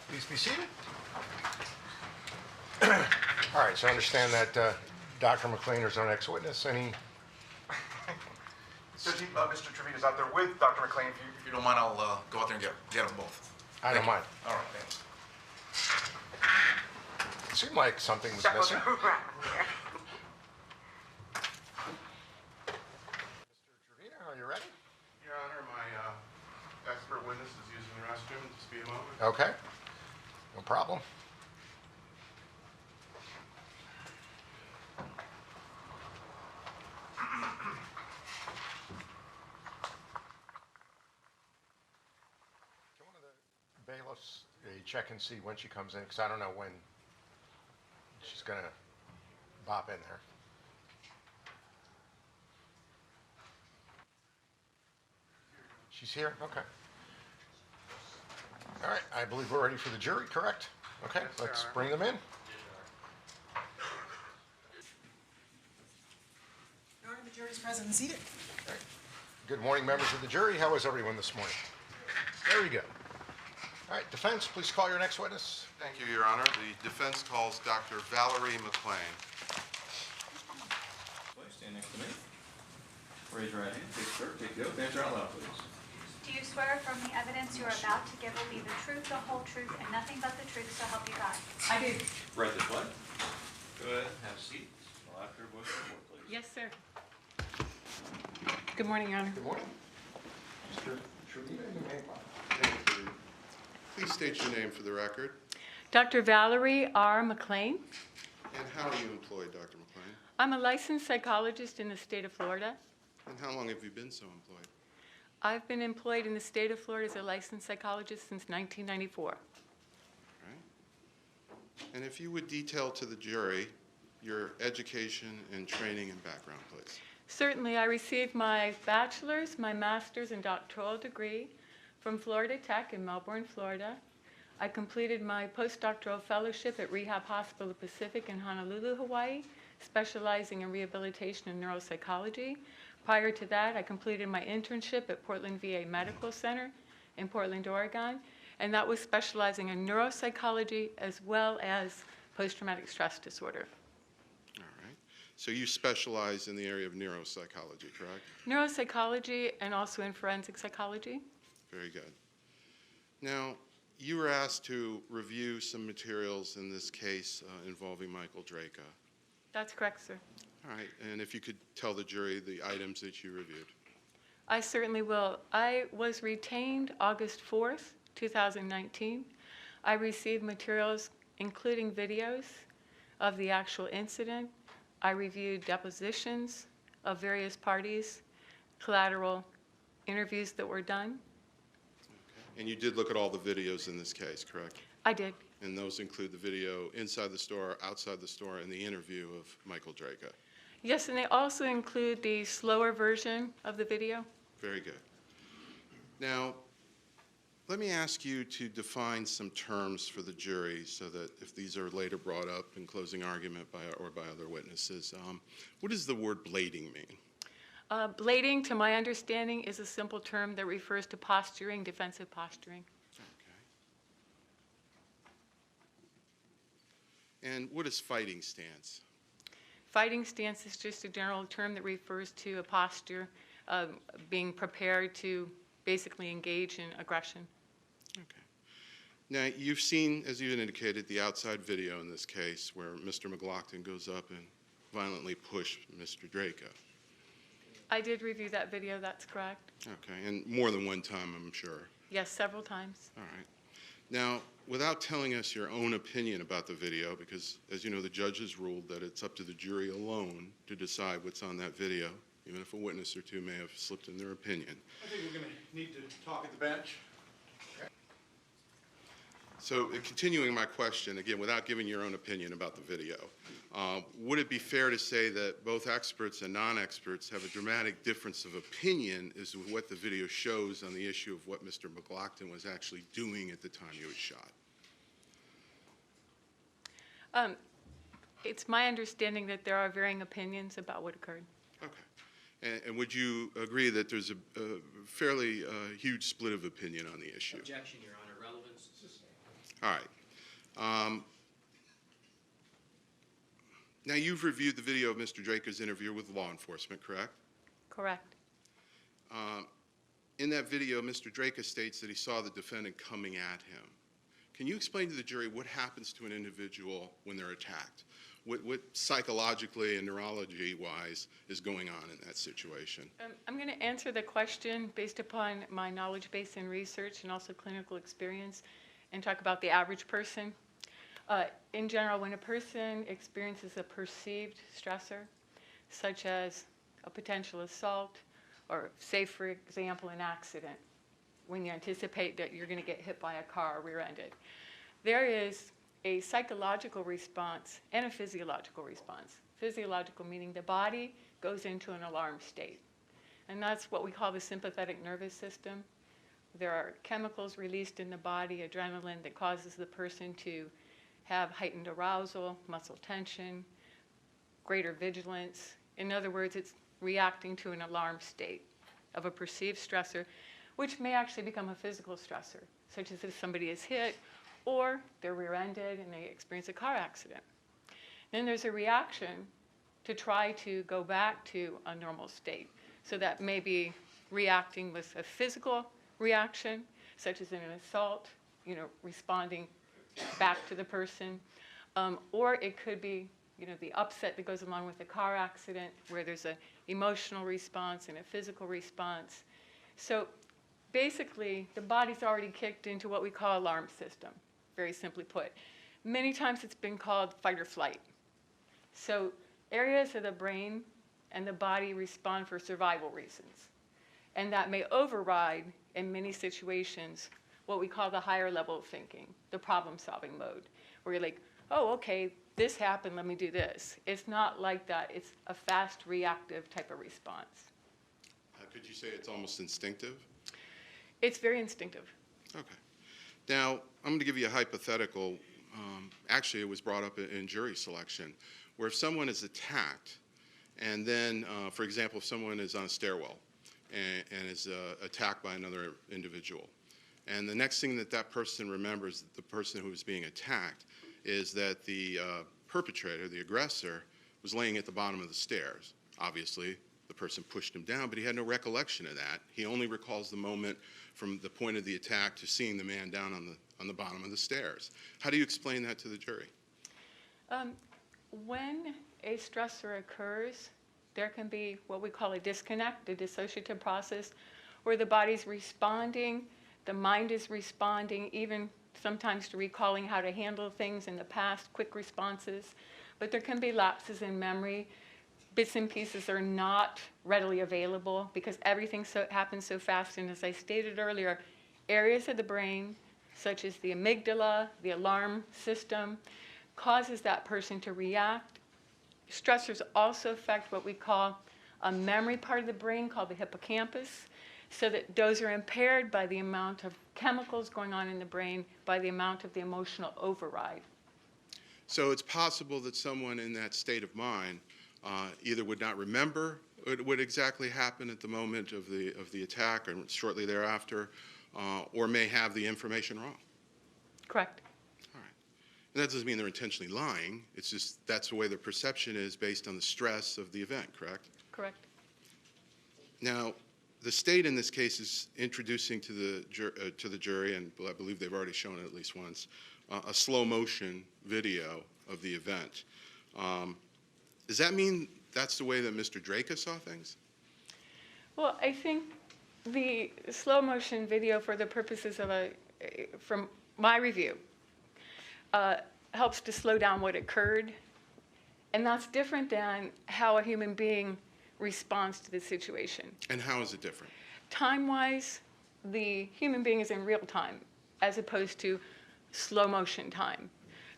Please be seated. All right, so I understand that Dr. McClain is our next witness. Any? So Mr. Trevino's out there with Dr. McClain. If you don't mind, I'll go out there and get them both. I don't mind. All right, thanks. It seemed like something was missing. Mr. Trevino, are you ready? Your Honor, my expert witness is using the restroom. Just be a moment. Okay, no problem. Can one of the bailiffs check and see when she comes in? Because I don't know when she's going to bop in there. She's here? Okay. All right, I believe we're ready for the jury, correct? Okay, Yes, let's Your Honor. bring them in. Your Honor, the jury is present and seated. All right. Good morning, members of the jury. How is everyone this morning? There we go. All right, defense, please call your next witness. Thank you, Your Honor. The defense calls Dr. Valerie McClain. Please stand next to me. Raise your right hand. Take the take the oath. Answer out loud, please. Do you swear from the evidence you are about to give will be the truth, the whole truth, and nothing but the truth, so help you God? I do. Right this way. Go ahead and have a seat. I'll have your voice report, please. Yes, sir. Good morning, Your Honor. Good morning. Mr. Trevino, you may Please state your name for the record. Dr. Valerie R. McClain. And how are you employed, Dr. McClain? I'm a licensed psychologist in the state of Florida. And how long have you been so employed? I've been employed in the state of Florida as a licensed psychologist since 1994. All right. And if you would detail to the jury your education and training and background, please. Certainly, I received my bachelor's, my master's, and doctoral degree from Florida Tech in Melbourne, Florida. I completed my postdoctoral fellowship at Rehab Hospital Pacific in Honolulu, Hawaii, specializing in rehabilitation and neuropsychology. Prior to that, I completed my internship at Portland VA Medical Center in Portland, Oregon, and that was specializing in neuropsychology as well as post-traumatic stress disorder. All right. So you specialize in the area of neuropsychology, correct? Neuropsychology and also in forensic psychology. Very good. Now, you were asked to review some materials in this case involving Michael Drejka. That's correct, sir. All right, and if you could tell the jury the items that you reviewed. I certainly will. I was retained August 4th, 2019. I received materials including videos of the actual incident. I reviewed depositions of various parties, collateral interviews that were done. Okay. And you did look at all the videos in this case, correct? I did. And those include the video inside the store, outside the store, and the interview of Michael Drejka. Yes, and they also include the slower version of the video. Very good. Now, let me ask you to define some terms for the jury so that if these are later brought up in closing argument by other witnesses, what does the word blading mean? Blading, to my understanding, is a simple term that refers to posturing, defensive posturing. Okay. And what is fighting stance? Fighting stance is just a general term that refers to a posture of being prepared to basically engage in aggression. Okay. Now, you've seen, as you indicated, the outside video in this case where Mr. McLaughlin goes up and violently pushed Mr. Drejka. I did review that video, that's correct. Okay, and more than one time, I'm sure. Yes, several times. All right. Now, without telling us your own opinion about the video, because as you know, the judge has ruled that it's up to the jury alone to decide what's on that video, even if a witness or two may have slipped in their opinion. I think we're going to need to talk at the bench. So, continuing my question, again, without giving your own opinion about the video, would it be fair to say that both experts and non-experts have a dramatic difference of opinion as to what the video shows on the issue of what Mr. McLaughlin was actually doing at the time he was shot? It's my understanding that there are varying opinions about what occurred. Okay. And would you agree that there's a fairly huge split of opinion on the issue? Objection, Your Honor. Relevance. All right. Now, you've reviewed the video of Mr. Drejka's interview with law enforcement, correct? Correct. In that video, Mr. Drejka states that he saw the defendant coming at him. Can you explain to the jury what happens to an individual when they're attacked? What psychologically and neurology-wise is going on in that situation? I'm going to answer the question based upon my knowledge base in research and also clinical experience and talk about the average person. In general, when a person experiences a perceived stressor, such as a potential assault, or say, for example, an accident, when you anticipate that you're going to get hit by a car or rear-ended, there is a psychological response and a physiological response. Physiological meaning the body goes into an alarm state. And that's what we call the sympathetic nervous system. There are chemicals released in the body, adrenaline, that causes the person to have heightened arousal, muscle tension, greater vigilance. In other words, it's reacting to an alarm state of a perceived stressor, which may actually become a physical stressor, such as if somebody is hit or they're rear-ended and they experience a car accident. Then there's a reaction to try to go back to a normal state. So that may be reacting with a physical reaction, such as in an assault, responding back to the person, or it could be the upset that goes along with a car accident, where there's an emotional response and a physical response. So basically, the body's already kicked into what we call alarm system, very simply put. Many times it's been called fight or flight. So areas of the brain and the body respond for survival reasons. And that may override, in many situations, what we call the higher level of thinking, the problem-solving mode, where you're like, oh, okay, this happened, let me do this. It's not like that. It's a fast, reactive type of response. Could you say it's almost instinctive? It's very instinctive. Okay. Now, I'm going to give you a hypothetical. Actually, it was brought up in jury selection, where if someone is attacked, and then, for example, if someone is on a stairwell and is attacked by another individual, and the next thing that that person remembers, the person who is being attacked, is that the perpetrator, the aggressor, was laying at the bottom of the stairs. Obviously, the person pushed him down, but he had no recollection of that. He only recalls the moment from the point of the attack to seeing the man down on the bottom of the stairs. How do you explain that to the jury? When a stressor occurs, there can be what we call a disconnect, a dissociative process, where the body's responding, the mind is responding, even sometimes to recalling how to handle things in the past, quick responses. But there can be lapses in memory. Bits and pieces are not readily available because everything happens so fast. And as I stated earlier, areas of the brain, such as the amygdala, the alarm system, causes that person to react. Stressors also affect what we call a memory part of the brain called the hippocampus, so that those are impaired by the amount of chemicals going on in the brain, by the amount of the emotional override. So it's possible that someone in that state of mind either would not remember what exactly happened at the moment of the attack or shortly thereafter, or may have the information wrong. Correct. All right. And that doesn't mean they're intentionally lying. It's just that's the way their perception is based on the stress of the event, correct? Correct. Now, the state in this case is introducing to the jury, and I believe they've already shown it at least once, a slow motion video of the event. Does that mean that's the way that Mr. Drejka saw things? Well, I think the slow motion video, for the purposes of from my review, helps to slow down what occurred. And that's different than how a human being responds to the situation. And how is it different? Time-wise, the human being is in real time as opposed to slow motion time.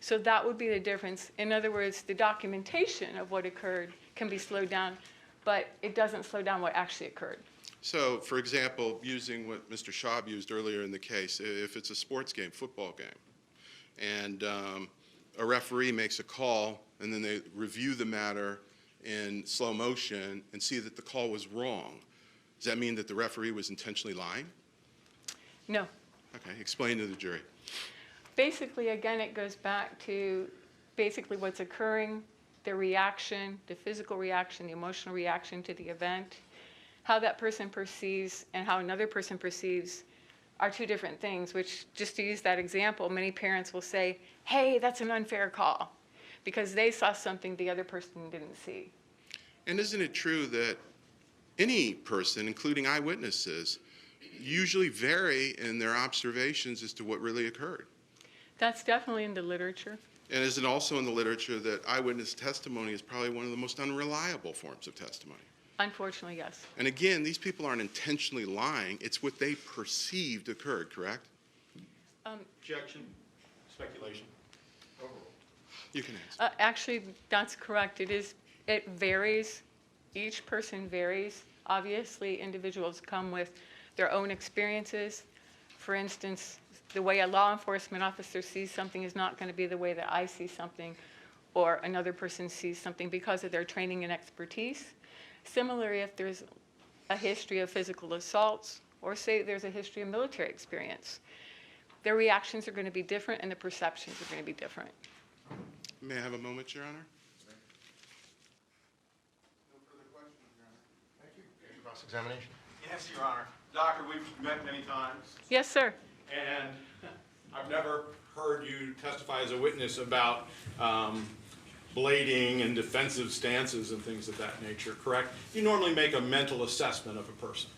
So that would be the difference. In other words, the documentation of what occurred can be slowed down, but it doesn't slow down what actually occurred. So, for example, using what Mr. Schaub used earlier in the case, if it's a sports game, football game, and a referee makes a call, and then they review the matter in slow motion and see that the call was wrong, does that mean that the referee was intentionally lying? No. Okay, explain to the jury. Basically, again, it goes back to basically what's occurring, the reaction, the physical reaction, the emotional reaction to the event, how that person perceives and how another person perceives are two different things, which, just to use that example, many parents will say, hey, that's an unfair call, because they saw something the other person didn't see. And isn't it true that any person, including eyewitnesses, usually vary in their observations as to what really occurred? That's definitely in the literature. And is it also in the literature that eyewitness testimony is probably one of the most unreliable forms of testimony? Unfortunately, yes. And again, these people aren't intentionally lying. It's what they perceived occurred, correct? Objection, speculation. Overruled. You can answer. Actually, that's correct. It varies. Each person varies. Obviously, individuals come with their own experiences. For instance, the way a law enforcement officer sees something is not going to be the way that I see something or another person sees something because of their training and expertise. Similarly, if there's a history of physical assaults, or say there's a history of military experience, their reactions are going to be different and the perceptions are going to be different. May I have a moment, Your Honor? Thank you. Cross-examination. Yes, Your Honor. Doctor, we've met many times, Yes, sir. and I've never heard you testify as a witness about blading and defensive stances and things of that nature, correct? You normally make a mental assessment of a person.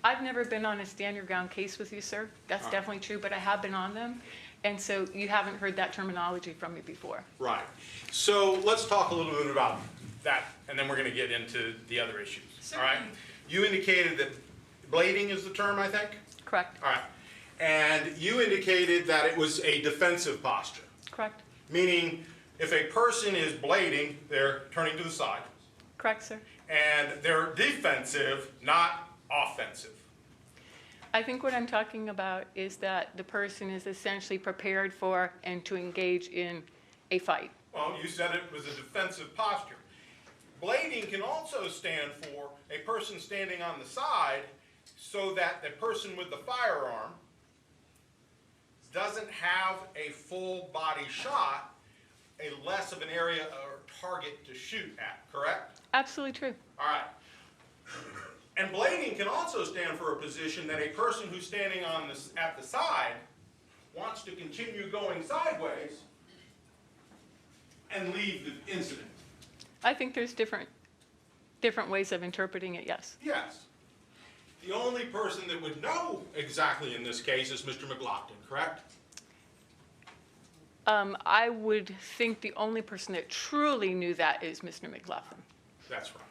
I've never been on a stand your ground case with you, sir. That's definitely true, but I have been on them. And so you haven't heard that terminology from me before. Right. So let's talk a little bit about that, and then we're going to get into the other issues. All right. You indicated that blading is the term, I think? Correct. All right. And you indicated that it was a defensive posture, Correct. meaning if a person is blading, they're turning to the side, Correct, sir. and they're defensive, not offensive. I think what I'm talking about is that the person is essentially prepared for and to engage in a fight. Well, you said it was a defensive posture. Blading can also stand for a person standing on the side so that the person with the firearm doesn't have a full body shot, a less of an area or target to shoot at, correct? Absolutely true. All right. And blading can also stand for a position that a person who's standing on this at the side wants to continue going sideways and leave the incident. I think there's different ways of interpreting it, yes. Yes. The only person that would know exactly in this case is Mr. McLaughlin, correct? I would think the only person that truly knew that is Mr. McLaughlin. That's right.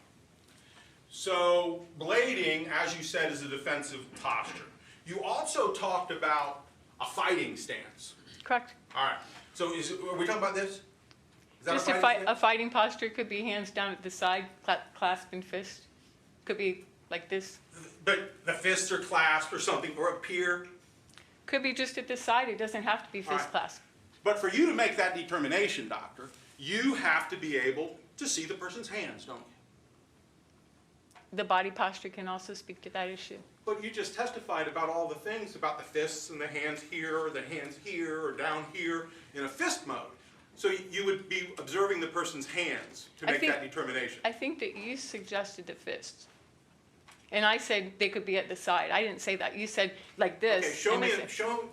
So blading, as you said, is a defensive posture. You also talked about a fighting stance. Correct. All right. So are we talking about this? Is that Just a fighting a stance? fighting posture could be hands down at the side, clasped in fist. Could be like this. But the fists are clasped or something, or up here. Could be just at the side. It doesn't have to be All fist right. clasped. But for you to make that determination, doctor, you have to be able to see the person's hands, don't you? The body posture can also speak to that issue. But you just testified about all the things about the fists and the hands here, or down here in a fist mode. So you would be observing the person's hands to make that determination. I think that you suggested the fists. And I said they could be at the side. I didn't say that. You said like this. Okay,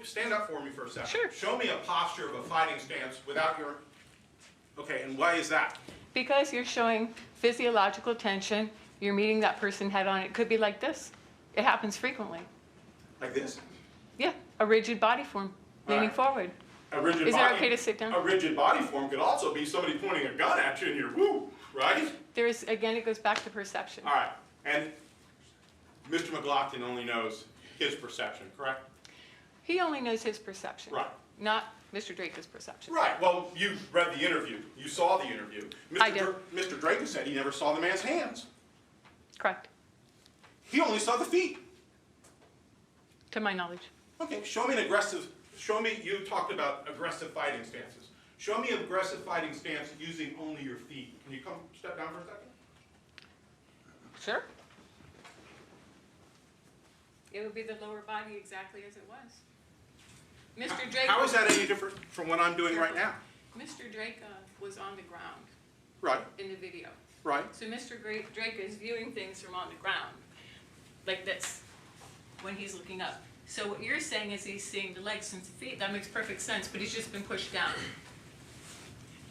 stand up for me for a second. Sure. Show me a posture of a fighting stance without your, okay, and why is that? Because you're showing physiological tension. You're meeting that person head on. It could be like this. It happens frequently. Like this? Yeah, a rigid body form, leaning right. forward. A rigid Is it body, okay to sit down? A rigid body form could also be somebody pointing a gun at you and you're woo, right? Again, it goes back to perception. All right, and Mr. McLaughlin only knows his perception, correct? He only knows his perception. Right. Not Mr. Drejka's perception. Right, well, you read the interview. You saw the interview. I did. Mr. Drejka said he never saw the man's hands. Correct, He only saw the feet. to my knowledge. Okay, you talked about aggressive fighting stances. Show me an aggressive fighting stance using only your feet. Can you step down for a second? Sure. It would be the lower body exactly as it was. Mr. Drejka. How is that any different from what I'm doing right now? Mr. Drejka was on the ground Right, in the video. right. So Mr. Drejka is viewing things from on the ground, like this, when he's looking up. So what you're saying is he's seeing the legs since the feet. That makes perfect sense, but he's just been pushed down.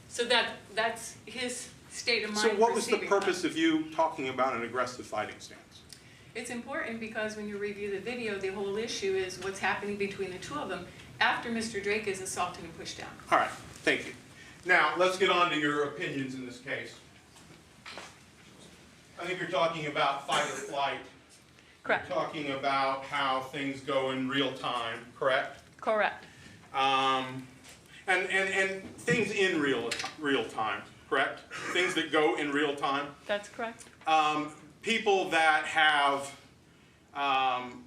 So that's his state of mind. So what was the perceiving purpose that. of you talking about an aggressive fighting stance? It's important because when you review the video, the whole issue is what's happening between the two of them after Mr. Drejka is assaulted and pushed down. All right, thank you. Now, let's get on to your opinions in this case. I think you're talking about fight or flight. Correct. You're talking about how things go in real time, correct? Correct. And things in real time, correct? Things that go in real time. That's correct. People that have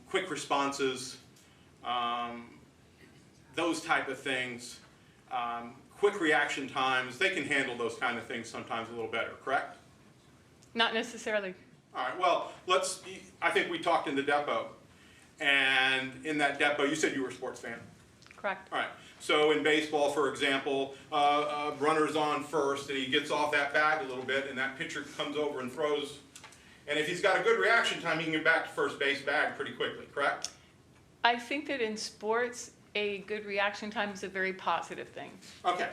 quick responses, those type of things, quick reaction times, they can handle those kind of things sometimes a little better, correct? Not necessarily. All right, well, I think we talked in the depot, and in that depot, you said you were a sports fan. Correct. All right, so in baseball, for example, runner's on first, and he gets off that bag a little bit, and that pitcher comes over and throws, and if he's got a good reaction time, he can get back to first base bag pretty quickly, correct? I think that in sports, a good reaction time is a very positive thing. Okay,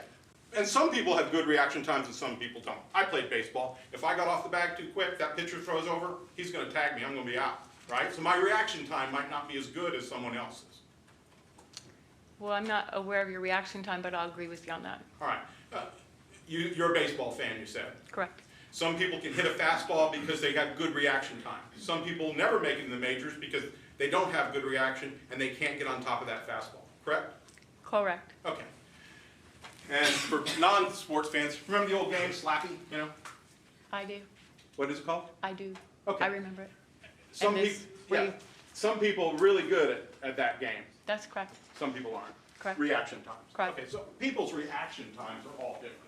and some people have good reaction times and some people don't. I played baseball. If I got off the bag too quick, that pitcher throws over, he's gonna tag me, I'm gonna be out, right? So my reaction time might not be as good as someone else's. Well, I'm not aware of your reaction time, but I'll agree with you on that. All right, you're a baseball fan, you said. Correct. Some people can hit a fastball because they have good reaction time. Some people never make it in the majors because they don't have good reaction and they can't get on top of that fastball, correct? Correct. Okay. And for non-sports fans, remember the old game, Slappy, you know? I do. What is it called? I do. Okay. I remember it. Some this- people, yeah, some people are really good at that game. That's correct. Some people aren't. Correct. Reaction times. Correct. Okay, so people's reaction times are all different.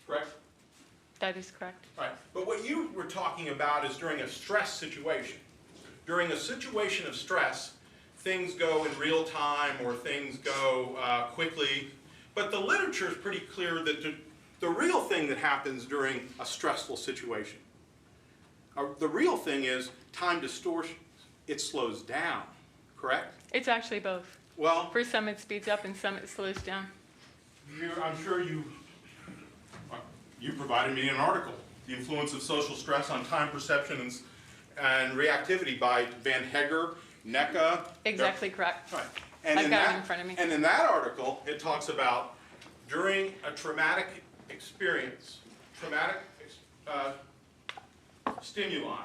Correct? That is correct. Right, but what you were talking about is during a stress situation. During a situation of stress, things go in real time or things go quickly, but the literature is pretty clear that the real thing that happens during a stressful situation, the real thing is time distortion. It slows down, correct? It's actually both. Well, For some, it speeds up, and some, it slows down. I'm sure you provided me an article, The Influence of Social Stress on Time Perception and Reactivity by Van Hegger, NECA. Exactly correct. Right. And I've got it in front of me. And in that article, it talks about during a traumatic experience, stimuli,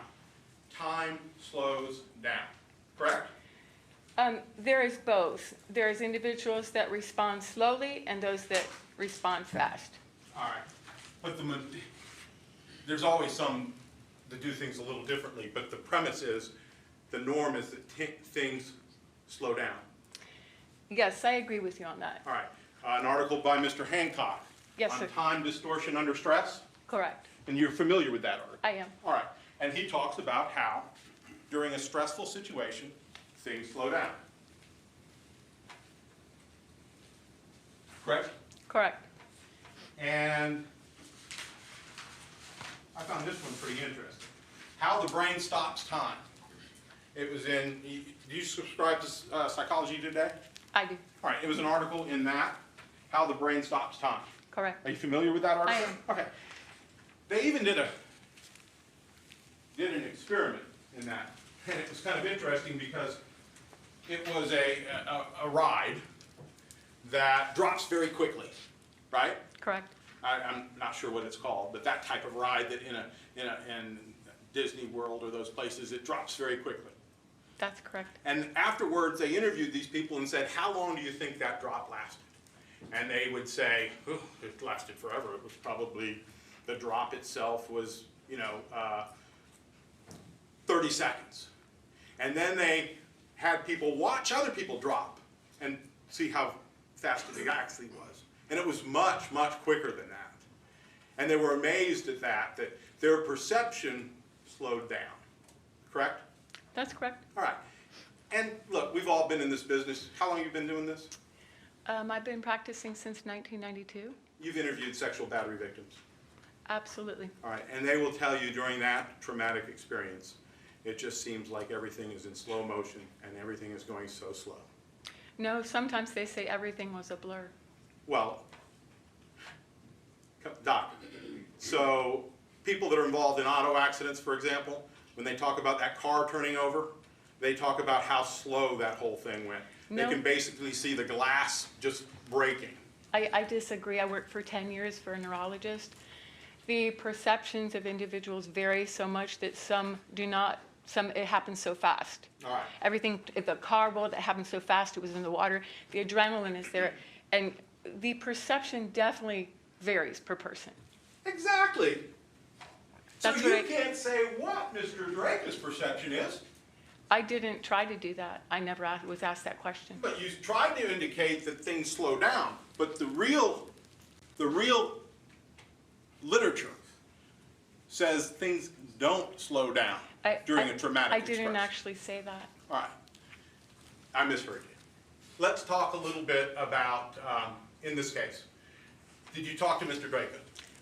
time slows down, correct? There is both. There's individuals that respond slowly and those that respond fast. All right, but there's always some that do things a little differently, but the premise is, the norm is that things slow down. Yes, I agree with you on that. All right, an article by Mr. Hancock Yes, on sir. time distortion under stress, Correct. and you're familiar with that article? I am. All right, and he talks about how during a stressful situation, things slow down. Correct? Correct. And I found this one pretty interesting. How the brain stops time. It was in, do you subscribe to Psychology Today? I do. All right, it was an article in that, How the Brain Stops Time. Correct. Are you familiar with that article? I am. Okay. They even did an experiment in that. And it was kind of interesting because it was a ride that drops very quickly, right? Correct. I'm not sure what it's called, but that type of ride that in Disney World or those places, it drops very quickly. That's correct. And afterwards, they interviewed these people and said, how long do you think that drop lasted? And they would say, oh, it lasted forever. It was probably, the drop itself was, 30 seconds. And then they had people watch other people drop and see how fast it actually was. And it was much, much quicker than that. And they were amazed at that their perception slowed down. Correct? That's correct. All right. And look, we've all been in this business. How long have you been doing this? I've been practicing since 1992. You've interviewed sexual battery victims. Absolutely. All right, and they will tell you during that traumatic experience, it just seems like everything is in slow motion and everything is going so slow. No, sometimes they say everything was a blur. Well, Doc, so people that are involved in auto accidents, for example, when they talk about that car turning over, they talk about how slow that whole thing went. No. They can basically see the glass just breaking. I disagree. I worked for 10 years for a neurologist. The perceptions of individuals vary so much that some do not, it happens so fast. All right. Everything, if the car rolled, it happened so fast, it was in the water. The adrenaline is there. And the perception definitely varies per person. Exactly. So That's you what can't say what Mr. Drejka's perception is, I didn't try to do that. I never was asked that question. but you tried to indicate that things slow down. But the real literature says things don't slow down during a traumatic I didn't experience. actually say that. All right. I misheard you. Let's talk a little bit about, in this case, did you talk to Mr. Drejka?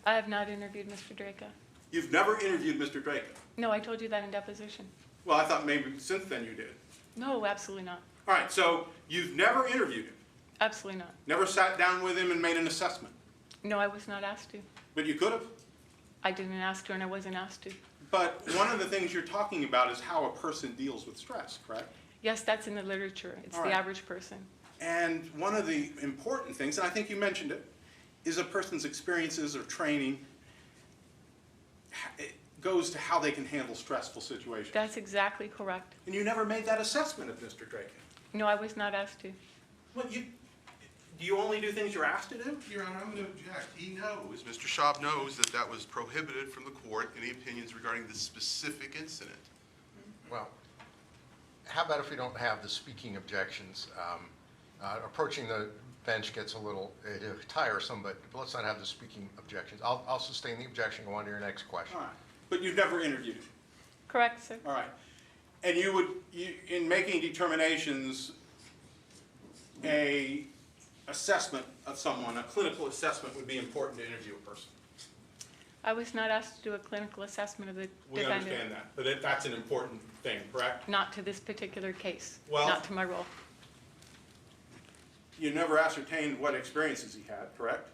I have not interviewed Mr. Drejka. You've never interviewed Mr. Drejka. No, I told you that in deposition. Well, I thought maybe since then you did. No, absolutely not. All right, so you've never interviewed him, Absolutely not. never sat down with him and made an assessment, No, I was not asked to. but you could have. I didn't ask to, and I wasn't asked to. But one of the things you're talking about is how a person deals with stress, correct? Yes, that's in the literature. It's All the right. average person. And one of the important things, and I think you mentioned it, is a person's experiences or training. It goes to how they can handle stressful situations. That's exactly correct. And you never made that assessment of Mr. Drejka. No, I was not asked to. Well, do you only do things you're asked to do? Your Honor, I'm going to object. He knows, Mr. Schaub knows that that was prohibited from the court. Any opinions regarding this specific incident? Well, how about if we don't have the speaking objections? Approaching the bench gets a little tiresome, but let's not have the speaking objections. I'll sustain the objection, go on to your next question. All right. But you've never interviewed him. Correct, sir. All right. And in making determinations, a assessment of someone, a clinical assessment would be important to interview a person. I was not asked to do a clinical assessment of the We defendant. understand that, but that's an important thing, correct? Not to this particular case. Well- Not to my role. You never ascertained what experiences he had, correct?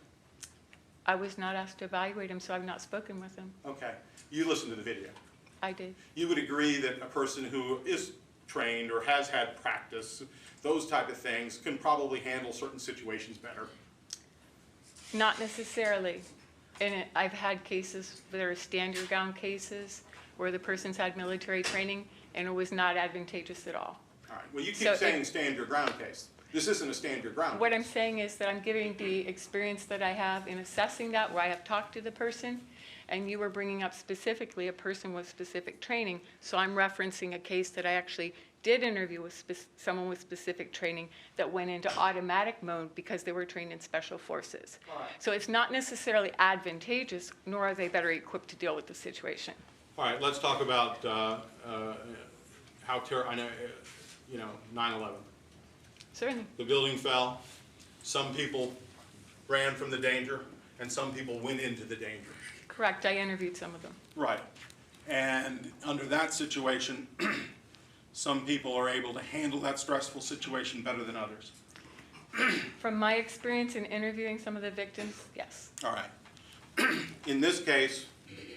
I was not asked to evaluate him, so I've not spoken with him. Okay. You listened to the video. I did. You would agree that a person who is trained or has had practice, those type of things, can probably handle certain situations better. Not necessarily. I've had cases that are stand your ground cases where the person's had military training and it was not advantageous at all. All right. Well, you So keep saying stand your ground case. This isn't a stand your ground What case. I'm saying is that I'm giving the experience that I have in assessing that, where I have talked to the person, and you were bringing up specifically a person with specific training, so I'm referencing a case that I actually did interview with someone with specific training that went into automatic mode because they were trained in special forces. All right. So it's not necessarily advantageous, nor are they better equipped to deal with the situation. All right, let's talk about how I know, 9/11. Certainly. The building fell. Some people ran from the danger, and some people went into the danger. Correct. I interviewed some of them. Right. And under that situation, some people are able to handle that stressful situation better than others. From my experience in interviewing some of the victims, yes. All right. In this case,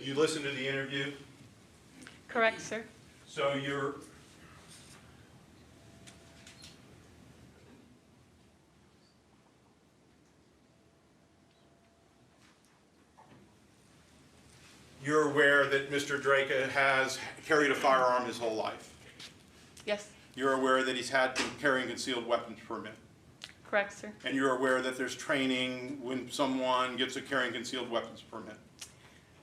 you listened to the interview, Correct, sir. so you're aware that Mr. Drejka has carried a firearm his whole life. Yes. You're aware that he's had to carry a concealed weapons permit. Correct, sir. And you're aware that there's training when someone gets a carrying concealed weapons permit.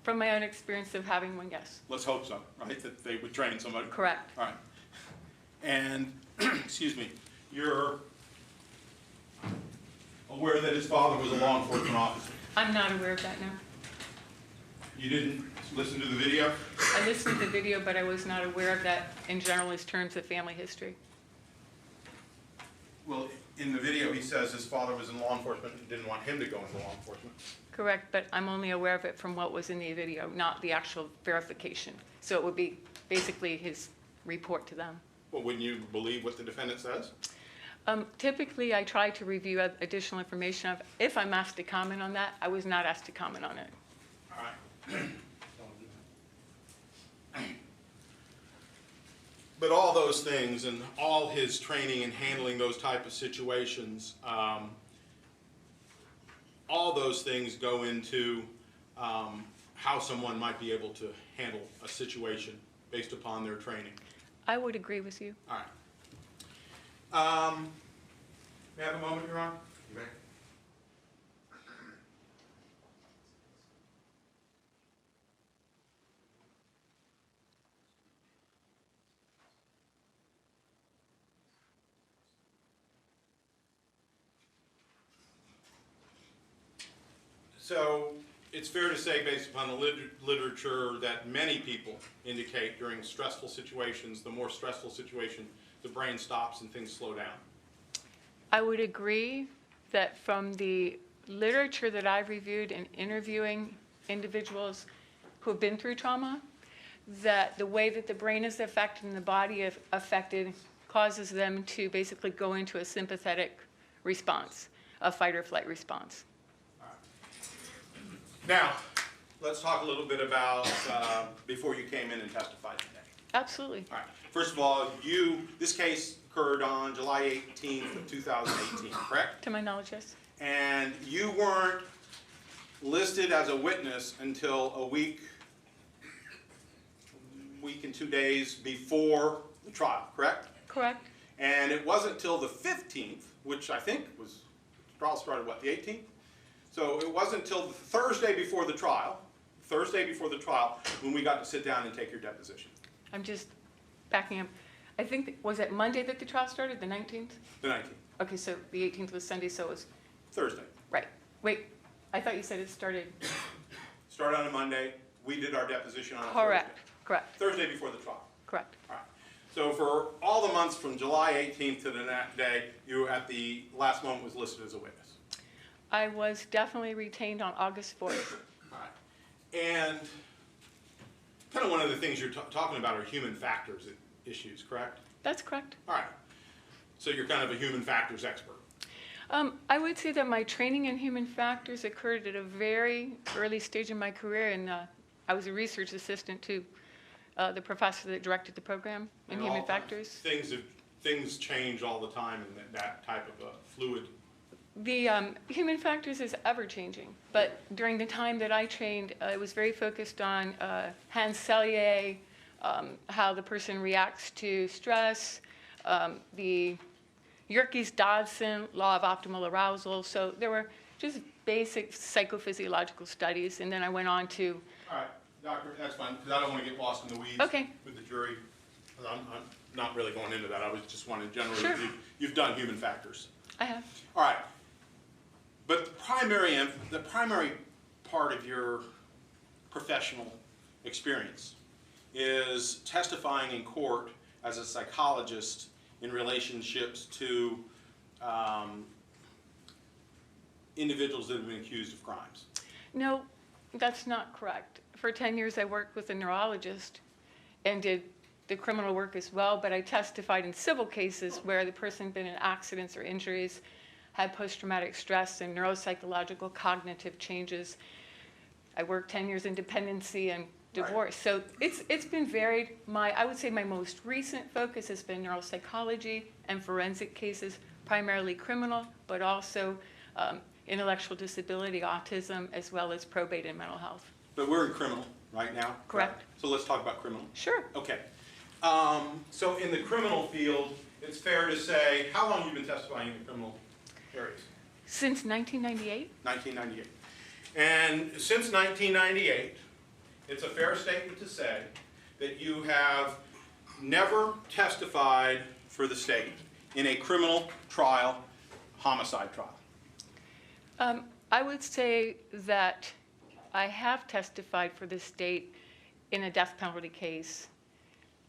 From my own experience of having one, yes. Let's hope so, right? That they would train somebody. Correct. All right. And, excuse me, you're aware that his father was a law enforcement officer. I'm not aware of that now. You didn't listen to the video? I listened to the video, but I was not aware of that in generalist terms of family history. Well, in the video, he says his father was in law enforcement and didn't want him to go into law enforcement. Correct, but I'm only aware of it from what was in the video, not the actual verification. So it would be basically his report to them. Well, wouldn't you believe what the defendant says? Typically, I try to review additional information. If I'm asked to comment on that, I was not asked to comment on it. All right. But all those things and all his training and handling those type of situations, all those things go into how someone might be able to handle a situation based upon their training. I would agree with you. All right. May I have a moment, Your Honor? You may. So it's fair to say, based upon the literature, that many people indicate during stressful situations, the more stressful situation, the brain stops and things slow down. I would agree that from the literature that I've reviewed in interviewing individuals who have been through trauma, that the way that the brain is affected and the body is affected causes them to basically go into a sympathetic response, a fight or flight response. Now, let's talk a little bit about before you came in and testified today. Absolutely. All right. First of all, this case occurred on July 18th of 2018, correct? To my knowledge, yes. And you weren't listed as a witness until a week and 2 days before the trial, correct? Correct. And it wasn't until the 15th, which I think was, the trial started what, the 18th? So it wasn't until the Thursday before the trial, when we got to sit down and take your deposition. I'm just backing up. I think, was it Monday that the trial started, the 19th? The 19th, Okay, so the 18th was Sunday, so it was, Thursday. right. Wait, I thought you said it started. Started on a Monday, we did our deposition on a Correct, Thursday. correct, Thursday before the trial. correct. All right. So for all the months from July 18th to the next day, you at the last moment was listed as a witness. I was definitely retained on August 4th. All right. And kind of one of the things you're talking about are human factors issues, correct? That's correct. All right. So you're kind of a human factors expert. I would say that my training in human factors occurred at a very early stage in my career, and I was a research assistant to the professor that directed the program in And human all factors. Things change all the time in that type of a fluid. The human factors is ever-changing, but during the time that I trained, it was very focused on Hans Selye, how the person reacts to stress, the Yerkes-Dodson law of optimal arousal. So there were just basic psychophysiological studies, and then I went on to. All right, doctor, that's fine, because I don't want to get lost in the weeds Okay. with the jury. I'm not really going into that. I was just wanting to generally. Sure. You've done human factors. I have. All right. But the primary part of your professional experience is testifying in court as a psychologist in relationships to individuals that have been accused of crimes. No, that's not correct. For 10 years, I worked with a neurologist and did the criminal work as well, but I testified in civil cases where the person had been in accidents or injuries, had post-traumatic stress and neuropsychological cognitive changes. I worked 10 years in dependency and divorce. Right. So it's been varied. I would say my most recent focus has been neuropsychology and forensic cases, primarily criminal, but also intellectual disability, autism, as well as probate and mental health. But we're in criminal right now. Correct. So let's talk about criminal. Sure. Okay. So in the criminal field, it's fair to say, how long have you been testifying in the criminal areas? Since 1998. 1998. And since 1998, it's a fair statement to say that you have never testified for the state in a criminal trial, homicide trial. I would say that I have testified for the state in a death penalty case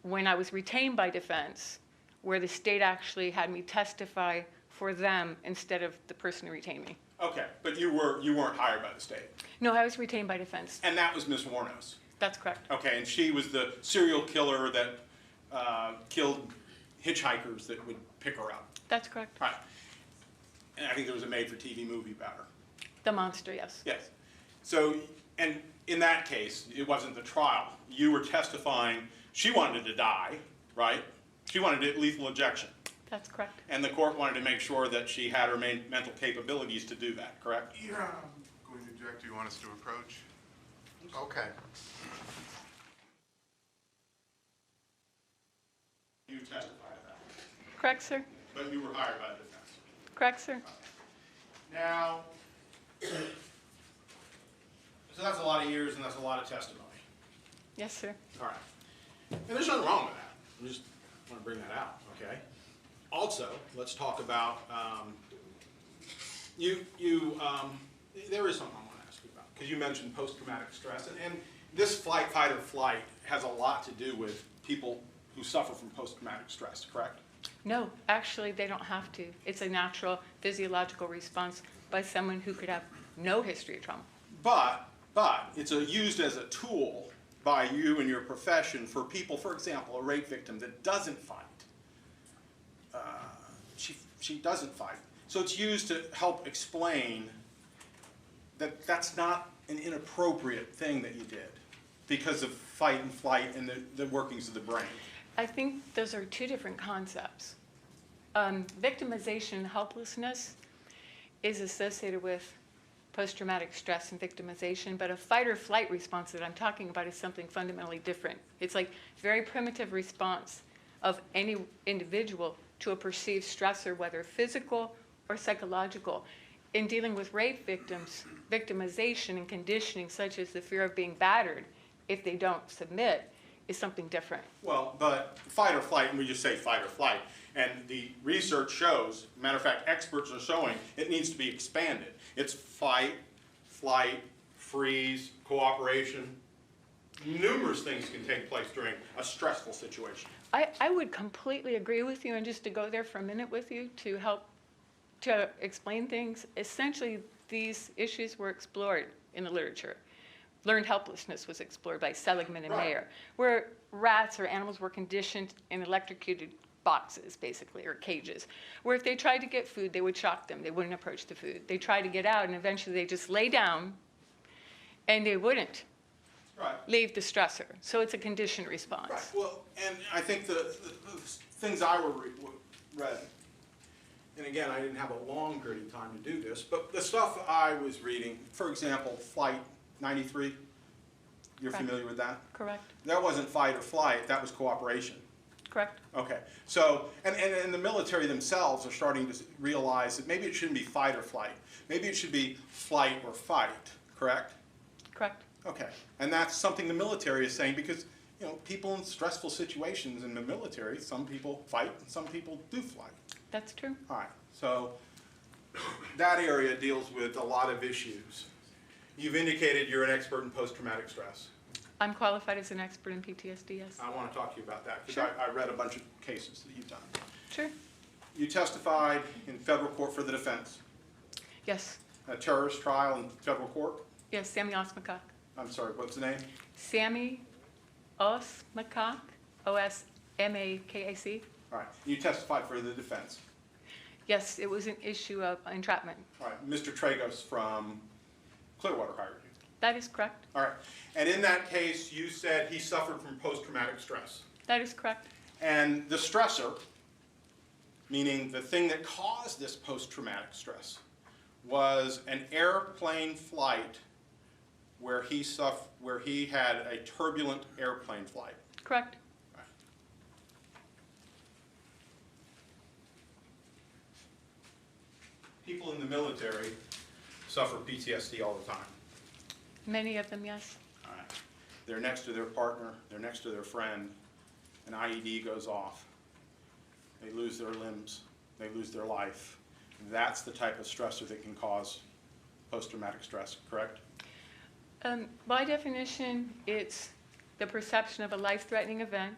when I was retained by defense, where the state actually had me testify for them instead of the person who retained me. Okay, but you weren't hired by the state. No, I was retained by defense. And that was Ms. Warnos. That's correct. Okay, and she was the serial killer that killed hitchhikers that would pick her up. That's correct. Right. And I think there was a made-for-TV movie about her. The monster, yes. Yes. So, and in that case, it wasn't the trial. You were testifying, she wanted to die, right? She wanted lethal injection. That's correct. And the court wanted to make sure that she had her mental capabilities to do that, correct? Yeah, I'm going to object. Do you want us to approach? Okay. You testified to that, Correct, sir. but you were hired by the defense. Correct, sir. Now, so that's a lot of years and that's a lot of testimony. Yes, sir. All right. And there's nothing wrong with that. I just want to bring that out, okay? Also, let's talk about, there is something I want to ask you about, because you mentioned post-traumatic stress, and this fight or flight has a lot to do with people who suffer from post-traumatic stress, correct? No, actually, they don't have to. It's a natural physiological response by someone who could have no history of trauma. But it's used as a tool by you and your profession for people, for example, a rape victim that doesn't fight. She doesn't fight. So it's used to help explain that that's not an inappropriate thing that you did because of fight and flight and the workings of the brain. I think those are two different concepts. Victimization and helplessness is associated with post-traumatic stress and victimization, but a fight or flight response that I'm talking about is something fundamentally different. It's like very primitive response of any individual to a perceived stressor, whether physical or psychological. In dealing with rape victims, victimization and conditioning, such as the fear of being battered if they don't submit, is something different. Well, but fight or flight, and we just say fight or flight, and the research shows, matter of fact, experts are showing it needs to be expanded. It's fight, flight, freeze, cooperation. Numerous things can take place during a stressful situation. I would completely agree with you, and just to go there for a minute with you to help to explain things, essentially these issues were explored in the literature. Learned helplessness was explored by Seligman and Mayer, where rats or animals were conditioned in electrocuted boxes, basically, or cages, where if they tried to get food, they would shock them. They wouldn't approach the food. They tried to get out, and eventually they just lay down, and they wouldn't leave the stressor. So it's a conditioned response. Right. Well, and I think the things I read, and again, I didn't have a long period of time to do this, but the stuff I was reading, for example, Flight 93, you're Correct. familiar with that? Correct. That wasn't fight or flight, that was cooperation. Correct. Okay, so, and the military themselves are starting to realize that maybe it shouldn't be fight or flight. Maybe it should be flight or fight, correct? Correct. Okay, and that's something the military is saying because, you know, people in stressful situations in the military, some people fight and some people do flight. That's true. All right, so that area deals with a lot of issues. You've indicated you're an expert in post-traumatic stress. I'm qualified as an expert in PTSD, yes. I want to talk to you about that because Sure. I read a bunch of cases that you've done. Sure. You testified in federal court for the defense, Yes. a terrorist trial in federal court. Yes, Sammy Osmakak. I'm sorry, what's the name? Sammy Osmakak, O-S-M-A-K-A-C. All right, you testified for the defense. Yes, it was an issue of entrapment. All right, Mr. Tragos from Clearwater hired you. That is correct. All right, and in that case, you said he suffered from post-traumatic stress. That is correct. And the stressor, meaning the thing that caused this post-traumatic stress, was an airplane flight where he had a turbulent airplane flight. Correct. People in the military suffer PTSD all the time. Many of them, yes. All right. They're next to their partner, they're next to their friend, an IED goes off. They lose their limbs, they lose their life. That's the type of stressor that can cause post-traumatic stress, correct? By definition, it's the perception of a life-threatening event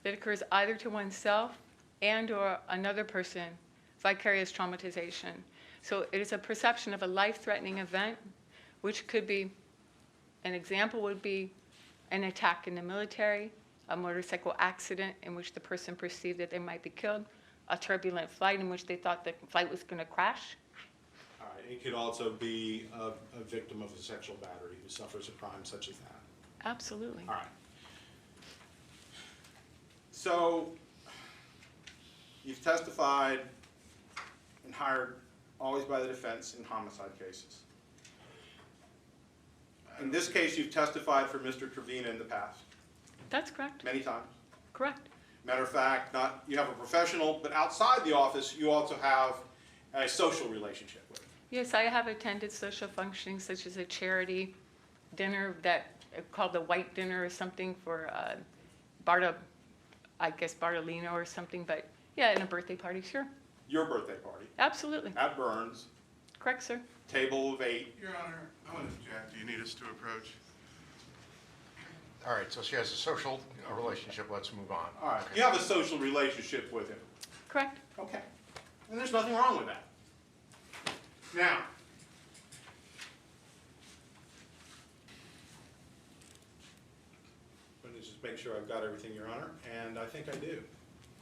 that occurs either to oneself and or another person vicarious traumatization. So it is a perception of a life-threatening event, which could be, an example would be an attack in the military, a motorcycle accident in which the person perceived that they might be killed, a turbulent flight in which they thought the flight was going to crash. All right, it could also be a victim of a sexual battery who suffers a crime such as that. Absolutely. All right. So, you've testified and hired always by the defense in homicide cases. In this case, you've testified for Mr. Trevina in the past, That's correct. many times. Correct. Matter of fact, you have a professional, but outside the office, you also have a social relationship with him. Yes, I have attended social functionings such as a charity dinner that called the White Dinner or something for Bartolino or something, but yeah, and a birthday party, sure. Your birthday party Absolutely. at Burns, Correct, sir. table of 8. Your Honor, I want to object. Do you need us to approach? All right, so she has a social relationship. Let's move on. All right, Okay. you have a social relationship with him. Correct. Okay. And there's nothing wrong with that. Now, let me just make sure I've got everything, Your Honor, and I think I do.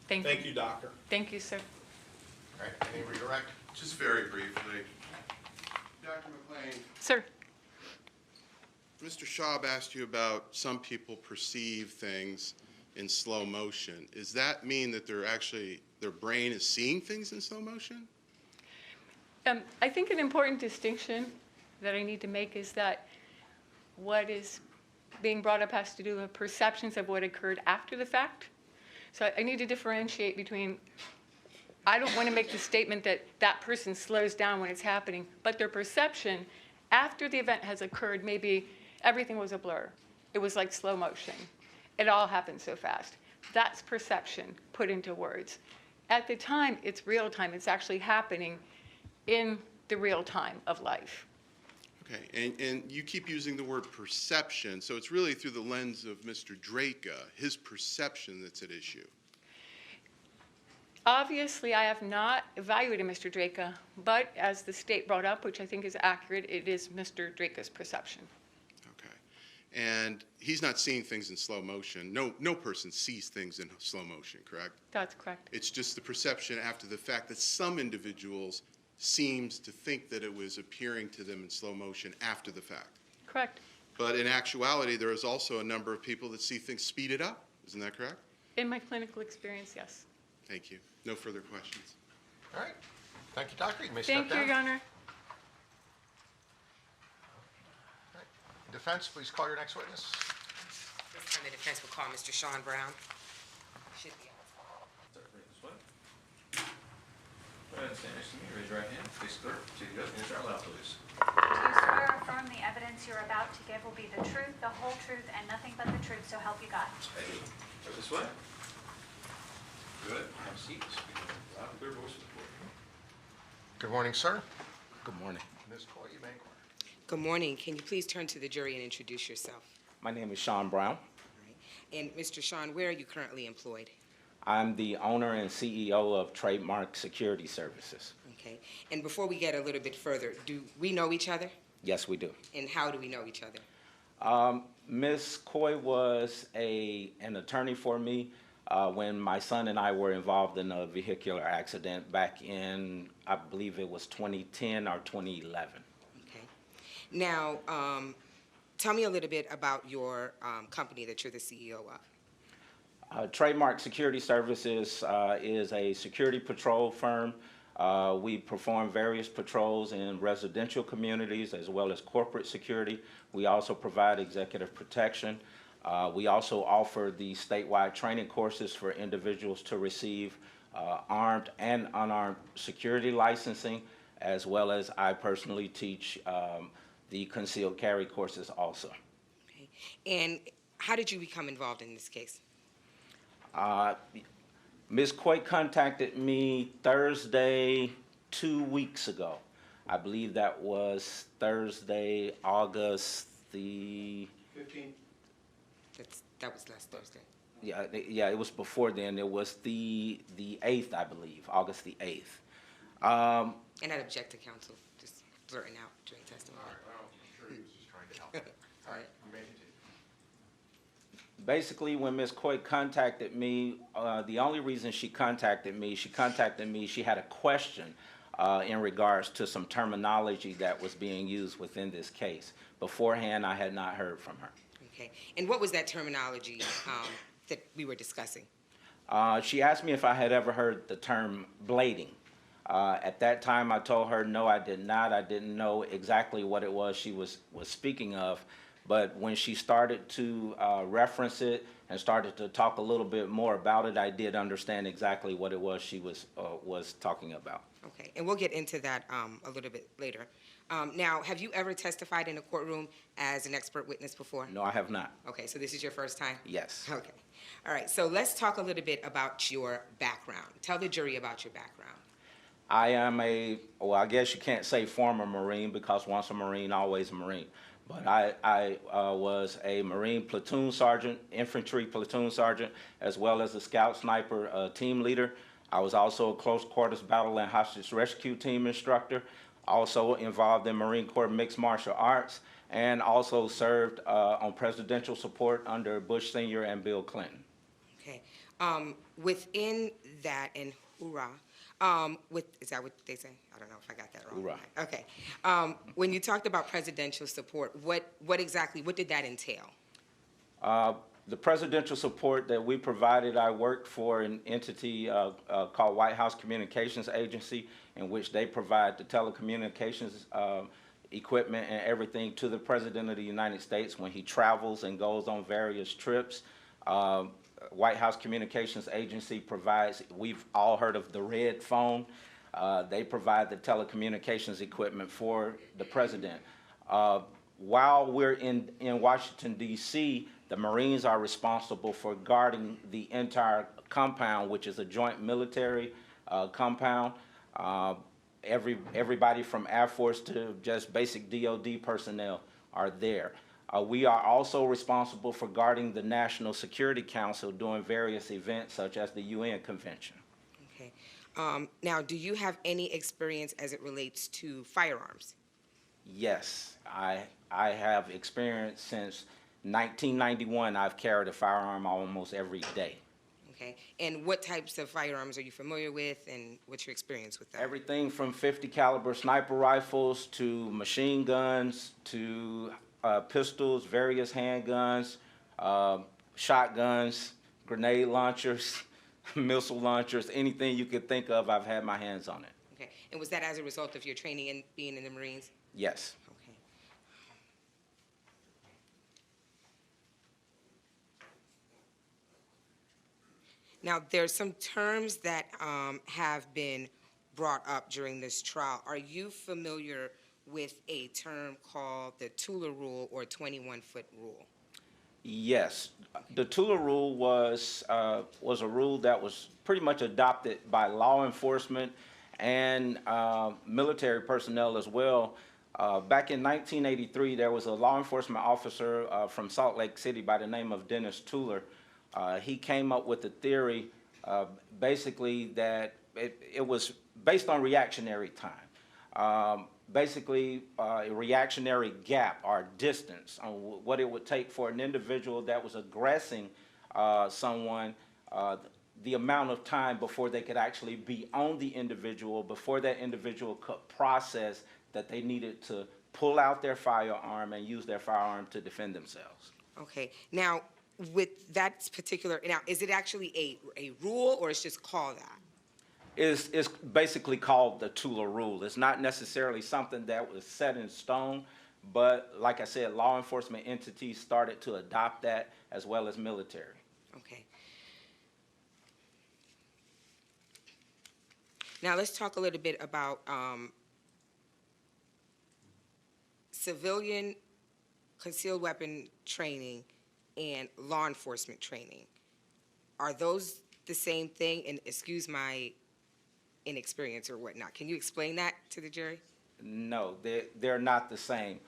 Thank you. Thank you, Doctor. Thank you, sir. All right, any redirect? Just very briefly. Dr. McClain, Sir, Mr. Schaub asked you about some people perceive things in slow motion. Does that mean that their brain is seeing things in slow motion? I think an important distinction that I need to make is that what is being brought up has to do with perceptions of what occurred after the fact. So I need to differentiate between, I don't want to make the statement that that person slows down when it's happening, but their perception after the event has occurred, maybe everything was a blur. It was like slow motion. It all happened so fast. That's perception put into words. At the time, it's real time. It's actually happening in the real time of life. Okay, and you keep using the word perception, so it's really through the lens of Mr. Drejka, his perception that's at issue. Obviously, I have not evaluated Mr. Drejka, but as the state brought up, which I think is accurate, it is Mr. Drejka's perception. Okay, and he's not seeing things in slow motion. No person sees things in slow motion, correct? That's correct. It's just the perception after the fact that some individuals seems to think that it was appearing to them in slow motion after the fact. Correct. But in actuality, there is also a number of people that see things speeded up. Isn't that correct? In my clinical experience, yes. Thank you. No further questions. All right, thank you, doctor. You may step Thank down. you, Your Honor. All right. Defense, please call your next witness. This time the defense will call Mr. Sean Brown. Should be. Sir, right this way. Go ahead and stand next to me. Raise your right hand. Face the clerk. Take it up. Answer out loud, please. Do you swear or affirm the evidence you're about to give will be the truth, the whole truth, and nothing but the truth, so help you God? I do. Right this way. Good. Have a seat. Speak in a loud and clear voice for the court. Good morning, sir. Good morning. Ms. Coy, you may inquire. Good morning. Can you please turn to the jury and introduce yourself? My name is Sean Brown. All right. And Mr. Sean, where are you currently employed? I'm the owner and CEO of Trademark Security Services. Okay. And before we get a little bit further, do we know each other? Yes, we do. And how do we know each other? Ms. Coy was an attorney for me when my son and I were involved in a vehicular accident back in, I believe it was 2010 or 2011. Okay. Now, tell me a little bit about your company that you're the CEO of. Trademark Security Services is a security patrol firm. We perform various patrols in residential communities as well as corporate security. We also provide executive protection. We also offer the statewide training courses for individuals to receive armed and unarmed security licensing, as well as I personally teach the concealed carry courses also. Okay. And how did you become involved in this case? Ms. Coy contacted me Thursday 2 weeks ago. I believe that was Thursday, August the 15. That was last Thursday. Yeah, it was before then. It was the 8th, I believe, August the 8th. And I'd object to counsel just blurting out during testimony. Well, I'm sure he was just trying to help. All right, you may continue. Basically, when Ms. Coy contacted me, the only reason she contacted me, she had a question in regards to some terminology that was being used within this case. Beforehand, I had not heard from her. Okay. And what was that terminology that we were discussing? She asked me if I had ever heard the term blading. At that time, I told her, no, I did not. I didn't know exactly what it was she was speaking of. But when she started to reference it and started to talk a little bit more about it, I did understand exactly what it was she was talking about. Okay, and we'll get into that a little bit later. Now, have you ever testified in a courtroom as an expert witness before? No, I have not. Okay, so this is your first time? Yes. Okay. All right, so let's talk a little bit about your background. Tell the jury about your background. I am well, I guess you can't say former Marine, because once a Marine, always a Marine. But I was a Marine platoon sergeant, infantry platoon sergeant, as well as a scout sniper team leader. I was also a close quarters battle and hostage rescue team instructor, also involved in Marine Corps mixed martial arts, and also served on presidential support under Bush Sr. and Bill Clinton. Okay. Within that, and hoorah, is that what they say? I don't know if I got that wrong. Hoorah. Okay. When you talked about presidential support, what did that entail? The presidential support that we provided, I worked for an entity called White House Communications Agency, in which they provide the telecommunications equipment and everything to the President of the United States when he travels and goes on various trips. White House Communications Agency provides, we've all heard of the red phone. They provide the telecommunications equipment for the president. While we're in Washington, D.C., the Marines are responsible for guarding the entire compound, which is a joint military compound. Everybody from Air Force to just basic DOD personnel are there. We are also responsible for guarding the National Security Council during various events such as the UN Convention. Okay. Now, do you have any experience as it relates to firearms? Yes, I have experience since 1991. I've carried a firearm almost every day. Okay. And what types of firearms are you familiar with, and what's your experience with that? Everything from 50 caliber sniper rifles to machine guns to pistols, various handguns, shotguns, grenade launchers, missile launchers, anything you could think of, I've had my hands on it. Okay. And was that as a result of your training and being in the Marines? Yes. Okay. Now, there's some terms that have been brought up during this trial. Are you familiar with a term called the Tula Rule or 21-foot rule? Yes. The Tula Rule was a rule that was pretty much adopted by law enforcement and military personnel as well. Back in 1983, there was a law enforcement officer from Salt Lake City by the name of Dennis Tuller. He came up with a theory, basically, that it was based on reactionary time. Basically, a reactionary gap or distance on what it would take for an individual that was aggressing someone, the amount of time before they could actually be on the individual, before that individual could process that they needed to pull out their firearm and use their firearm to defend themselves. Okay. Now, with that particular, now, is it actually a rule, or it's just called that? It's basically called the Tula Rule. It's not necessarily something that was set in stone, but like I said, law enforcement entities started to adopt that as well as military. Okay. Now, let's talk a little bit about civilian concealed weapon training and law enforcement training. Are those the same thing? And excuse my inexperience or whatnot. Can you explain that to the jury? No, they're not the same.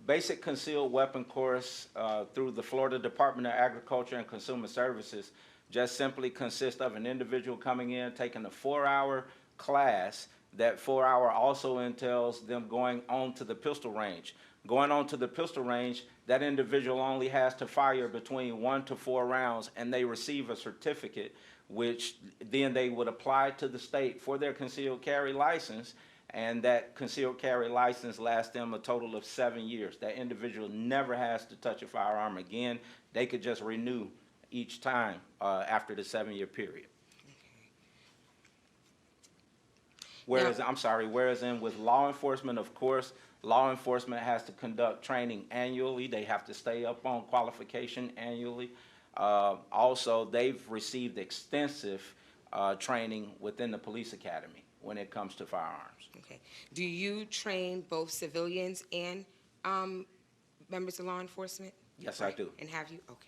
Basic concealed weapon course through the Florida Department of Agriculture and Consumer Services just simply consists of an individual coming in, taking a 4-hour class That 4 hour also entails them going on to the pistol range. Going on to the pistol range, that individual only has to fire between 1 to 4 rounds, and they receive a certificate, which then they would apply to the state for their concealed carry license, and that concealed carry license lasts them a total of 7 years. That individual never has to touch a firearm again. They could just renew each time after the 7-year period. Whereas, I'm sorry, whereas in with law enforcement, of course, law enforcement has to conduct training annually. They have to stay up on qualification annually. Also, they've received extensive training within the police academy when it comes to firearms. Okay. Do you train both civilians and members of law enforcement? Yes, Right. I do. And have you? Okay.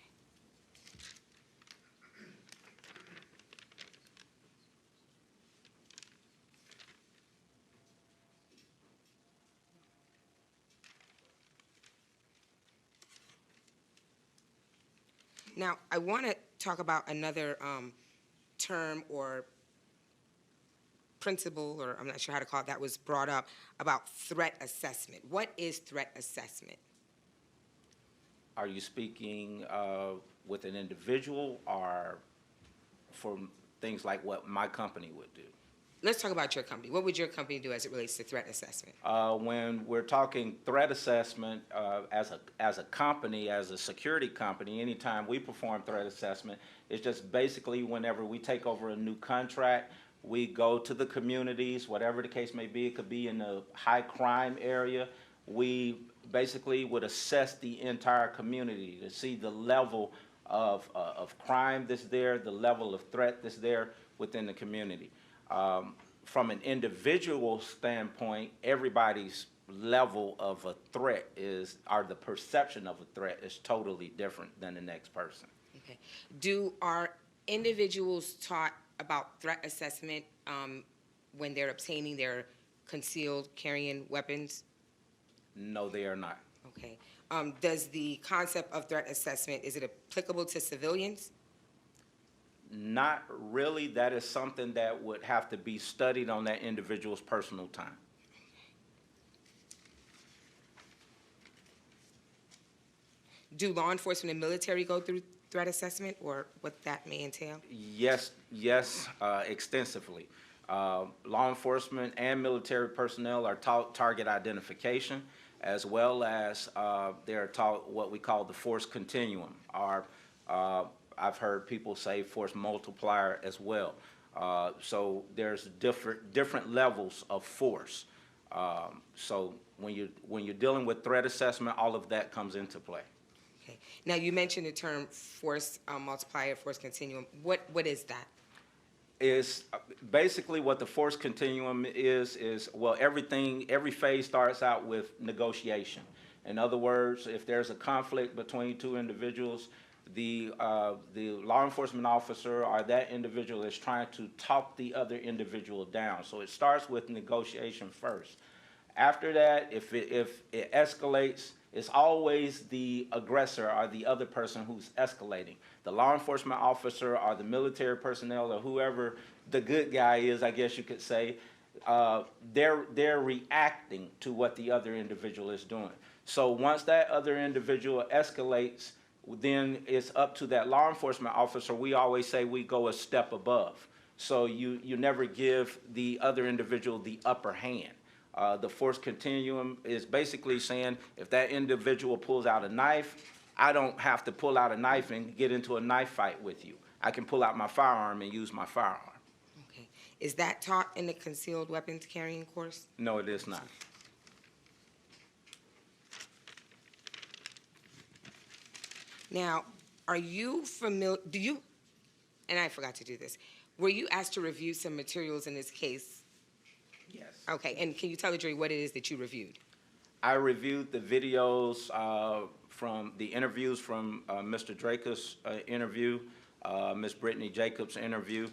Now, I want to talk about another term or principle, or I'm not sure how to call it, that was brought up about threat assessment. What is threat assessment? Are you speaking with an individual or for things like what my company would do? Let's talk about your company. What would your company do as it relates to threat assessment? When we're talking threat assessment, as a company, as a security company, anytime we perform threat assessment, it's just basically whenever we take over a new contract, we go to the communities, whatever the case may be. It could be in a high crime area. We basically would assess the entire community to see the level of crime that's there, the level of threat that's there within the community. From an individual standpoint, everybody's level of a threat or the perception of a threat is totally different than the next person. Okay. Are individuals taught about threat assessment when they're obtaining their concealed carrying weapons? No, they are not. Okay. Does the concept of threat assessment, is it applicable to civilians? Not really. That is something that would have to be studied on that individual's personal time. Do law enforcement and military go through threat assessment, or what that may entail? Yes, extensively. Law enforcement and military personnel are taught target identification, as well as they're taught what we call the force continuum, or I've heard people say force multiplier as well. So there's different levels of force. So when you're dealing with threat assessment, all of that comes into play. Okay. Now, you mentioned the term force multiplier, force continuum. What is that? Is basically what the force continuum is well, every phase starts out with negotiation. In other words, if there's a conflict between two individuals, the law enforcement officer or that individual is trying to talk the other individual down. So it starts with negotiation first. After that, if it escalates, it's always the aggressor or the other person who's escalating. The law enforcement officer or the military personnel or whoever the good guy is, I guess you could say, they're reacting to what the other individual is doing. So once that other individual escalates, then it's up to that law enforcement officer. We always say we go a step above. So you never give the other individual the upper hand. The force continuum is basically saying if that individual pulls out a knife, I don't have to pull out a knife and get into a knife fight with you. I can pull out my firearm and use my firearm. Okay. Is that taught in the concealed weapons carrying course? No, it is not. Now, are you familiar, and I forgot to do this, were you asked to review some materials in this case? Yes. Okay, and can you tell the jury what it is that you reviewed? I reviewed the videos from the interviews from Mr. Drejka's interview, Ms. Brittany Jacobs' interview.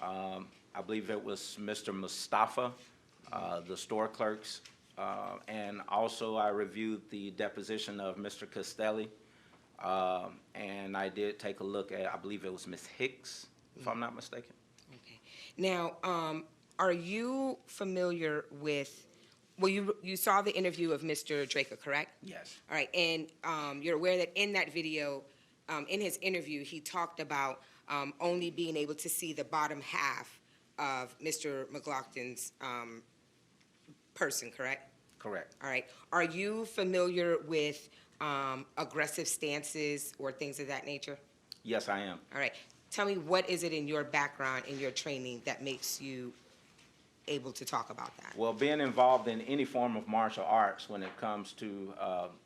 I believe it was Mr. Mustafa, the store clerks. And also I reviewed the deposition of Mr. Castelli. And I did take a look at, I believe it was Ms. Hicks, if I'm not mistaken. Okay. Now, Are you familiar with, well, you saw the interview of Mr. Drejka, correct? Yes. All right, and you're aware that in that video, in his interview, he talked about only being able to see the bottom half of Mr. McLaughlin's person, correct? Correct. All right. Are you familiar with aggressive stances or things of that nature? Yes, I am. All right. Tell me, what is it in your background, in your training, that makes you able to talk about that? Well, being involved in any form of martial arts when it comes to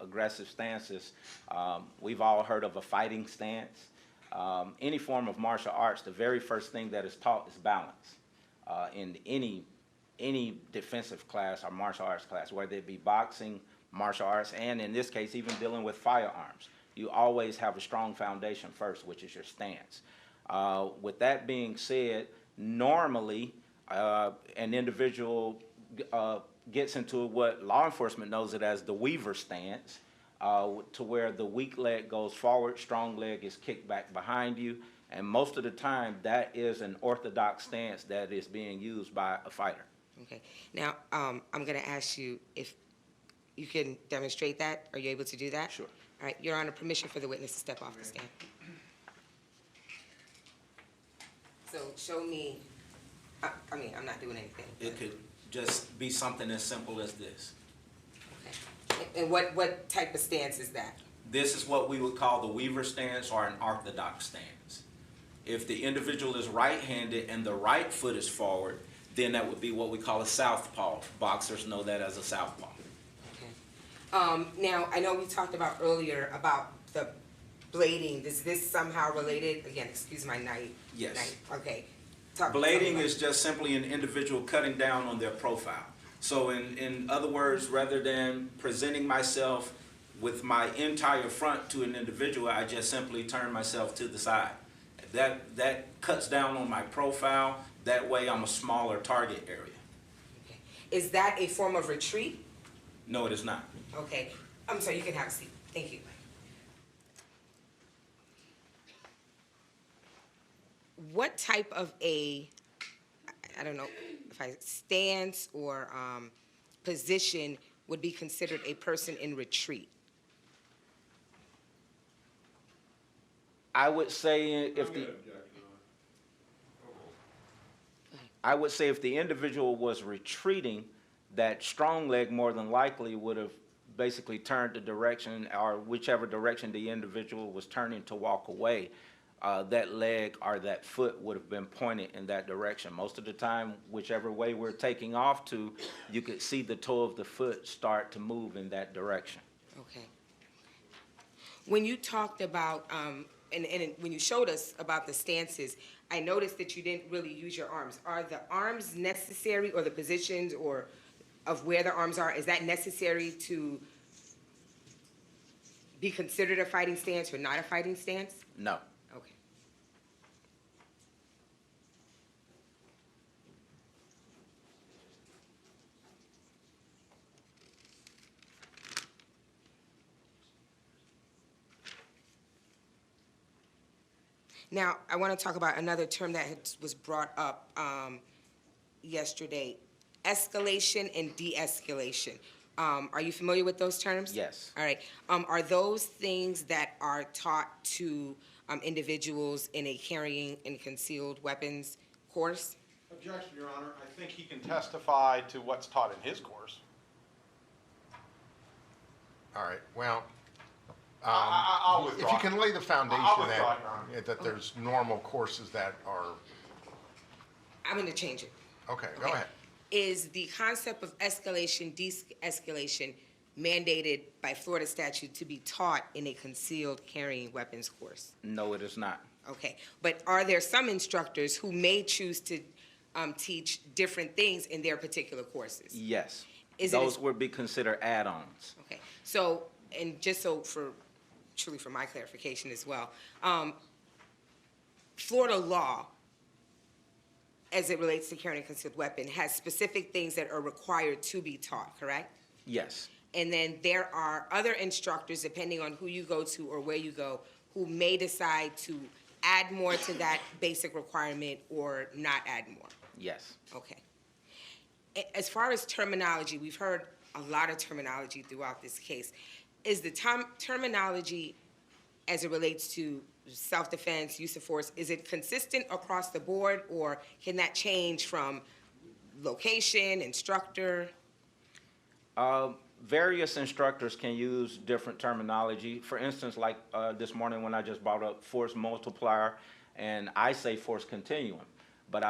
aggressive stances, we've all heard of a fighting stance. Any form of martial arts, the very first thing that is taught is balance. In any defensive class or martial arts class, whether it be boxing, martial arts, and in this case, even dealing with firearms, you always have a strong foundation first, which is your stance. With that being said, normally, an individual gets into what law enforcement knows it as the Weaver stance, to where the weak leg goes forward, strong leg is kicked back behind you, and most of the time that is an orthodox stance that is being used by a fighter. Okay. Now, I'm going to ask you if you can demonstrate that. Are you able to do that? Sure. All right. Your Honor, permission for the witness to step off the stand. So show me. I mean, I'm not doing anything. It could just be something as simple as this. Okay. And what type of stance is that? This is what we would call the Weaver stance or an orthodox stance. If the individual is right-handed and the right foot is forward, then that would be what we call a southpaw. Boxers know that as a southpaw. Okay. Now, I know we talked about earlier about the blading. Is this somehow related? Again, excuse my night. Yes. Okay. Blading is just simply an individual cutting down on their profile. So in other words, rather than presenting myself with my entire front to an individual, I just simply turn myself to the side. That cuts down on my profile. That way I'm a smaller target area. Okay. Is that a form of retreat? No, it is not. Okay. I'm sorry, you can have a seat. Thank you. What type of I don't know if stance or position would be considered a person in retreat? I would say if the individual was retreating, that strong leg more than likely would have basically turned the direction, or whichever direction the individual was turning to walk away. That leg or that foot would have been pointed in that direction. Most of the time, whichever way we're taking off to, you could see the toe of the foot start to move in that direction. Okay. When you talked about, and when you showed us about the stances, I noticed that you didn't really use your arms. Are the arms necessary, or the positions or of where the arms are, is that necessary to be considered a fighting stance or not a fighting stance? No. Okay. Now, I want to talk about another term that was brought up yesterday, escalation and de-escalation. Are you familiar with those terms? Yes. All right. Are those things that are taught to individuals in a carrying and concealed weapons course? Objection, Your Honor. I think he can testify to what's taught in his course. All right, well, I'll withdraw. if you can lay the foundation I'll withdraw, Your Honor. that there's normal courses that are, I'm going to change it. okay, go ahead. Is the concept of escalation, de-escalation mandated by Florida statute to be taught in a concealed carrying weapons course? No, it is not. Okay, but are there some instructors who may choose to teach different things in their particular courses? Yes. Is it Those would be considered add-ons. Okay, so, and just so truly for my clarification as well, Florida law, as it relates to carrying a concealed weapon, has specific things that are required to be taught, correct? Yes. And then there are other instructors, depending on who you go to or where you go, who may decide to add more to that basic requirement or not add more. Yes. Okay, As far as terminology, we've heard a lot of terminology throughout this case. Is the terminology as it relates to self-defense, use of force, is it consistent across the board, or can that change from location, instructor? Various instructors can use different terminology. For instance, like this morning when I just brought up force multiplier, and I say force continuum. But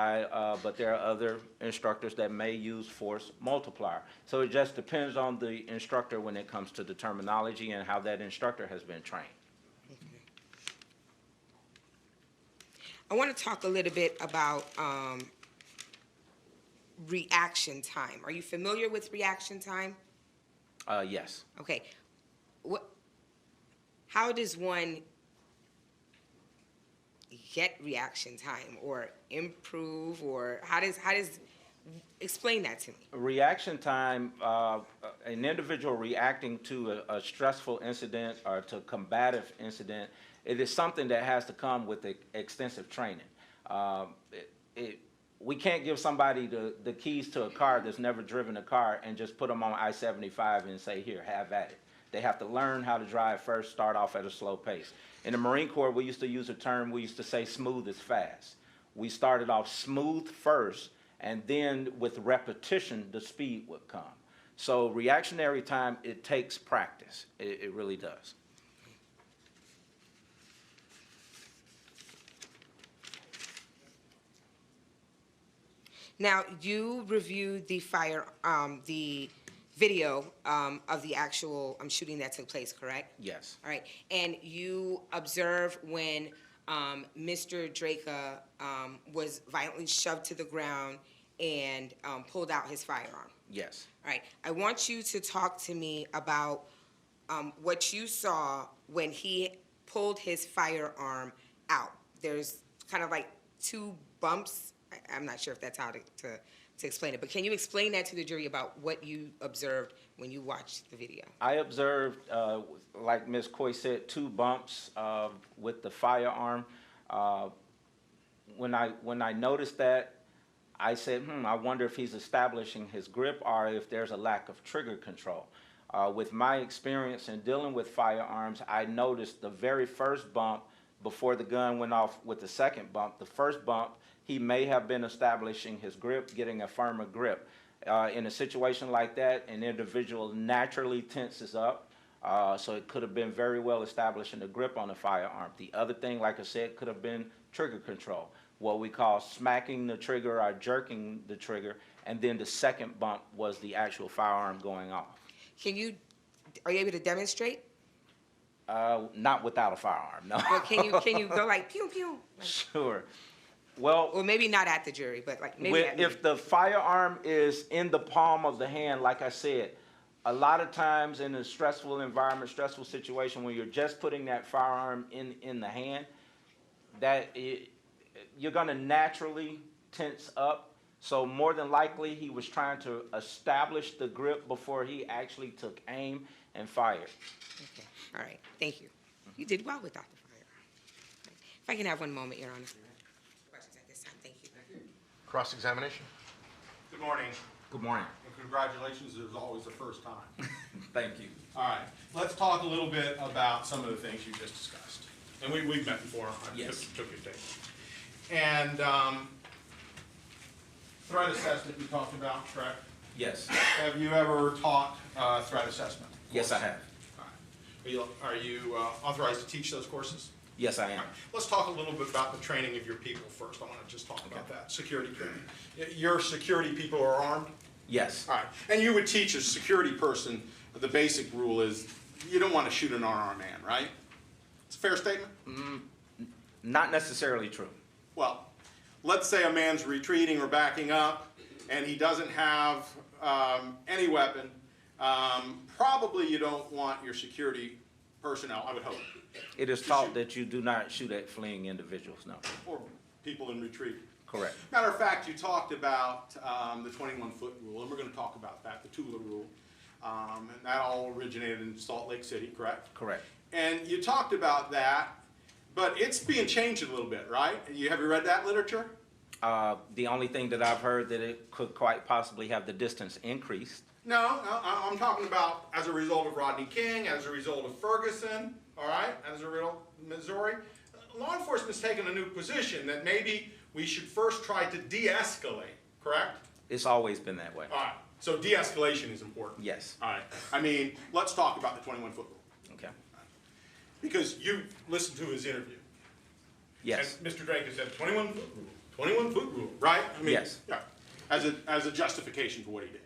there are other instructors that may use force multiplier. So it just depends on the instructor when it comes to the terminology and how that instructor has been trained. Okay. I want to talk a little bit about reaction time. Are you familiar with reaction time? Yes. Okay. How does one get reaction time or improve, or how does explain that to me? Reaction time, an individual reacting to a stressful incident or to a combative incident, it is something that has to come with extensive training. We can't give somebody the keys to a car that's never driven a car and just put them on I-75 and say, here, have at it. They have to learn how to drive first, start off at a slow pace. In the Marine Corps, we used to use a term, we used to say smooth is fast. We started off smooth first, and then with repetition, the speed would come. So reactionary time, it takes practice. It really does. Now, you reviewed the the video of the actual shooting that took place, correct? Yes. All right, and you observed when Mr. Drejka was violently shoved to the ground and pulled out his firearm. Yes. All right, I want you to talk to me about what you saw when he pulled his firearm out. There's kind of like two bumps. I'm not sure if that's how to explain it, but can you explain that to the jury about what you observed when you watched the video? I observed, like Ms. Coy said, two bumps with the firearm. When I noticed that, I said, I wonder if he's establishing his grip or if there's a lack of trigger control. With my experience in dealing with firearms, I noticed the very first bump before the gun went off with the second bump. The first bump, he may have been establishing his grip, getting a firmer grip. In a situation like that, an individual naturally tenses up, so it could have been very well establishing the grip on the firearm. The other thing, like I said, could have been trigger control, what we call smacking the trigger or jerking the trigger, and then the second bump was the actual firearm going off. Are you able to demonstrate? Not without a firearm, no. Well, can you go like pew pew? Like, sure. Well, or maybe not at the jury, but like maybe at me. If the firearm is in the palm of the hand, like I said, a lot of times in a stressful environment, stressful situation, when you're just putting that firearm in the hand, you're going to naturally tense up. So more than likely, he was trying to establish the grip before he actually took aim and fired. Okay. All right. Thank you. You did well without the firearm. If I can have one moment, Your Honor. Questions at this time. Thank you. Cross-examination? Good morning, Good morning. and congratulations, it was always the first time. Thank you. All right, let's talk a little bit about some of the things you just discussed. And we've met before, I Yes. took your tape. And threat assessment you talked about, correct? Yes. Have you ever taught threat assessment? Yes, I have. All right. Are you authorized to teach those courses? Yes, I am. All right. Let's talk a little bit about the training of your people first. I want to just talk about that, security training. Your security people are armed? Yes. All right, and you would teach a security person, the basic rule is you don't want to shoot an unarmed man, right? It's a fair statement? Not necessarily true. Well, let's say a man's retreating or backing up and he doesn't have any weapon. Probably you don't want your security personnel, I would hope. It is taught that you do not shoot at fleeing individuals, no. Or people in retreat. Correct. Matter of fact, you talked about the 21-foot rule, and we're going to talk about that, the Tula rule. And that all originated in Salt Lake City, correct? Correct. And you talked about that, but it's being changed a little bit, right? Have you read that literature? The only thing that I've heard that it could quite possibly have the distance increased. No, I'm talking about as a result of Rodney King, as a result of Ferguson, all right, as a result of Missouri. Law enforcement's taken a new position that maybe we should first try to de-escalate, correct? It's always been that way. All right, so de-escalation is important. Yes. All right, I mean, let's talk about the 21-foot rule. Okay. Because you listened to his interview. Yes. And Mr. Drejka said 21-foot rule, 21-foot rule, right? I mean, Yes. Yeah, as a justification for what he did,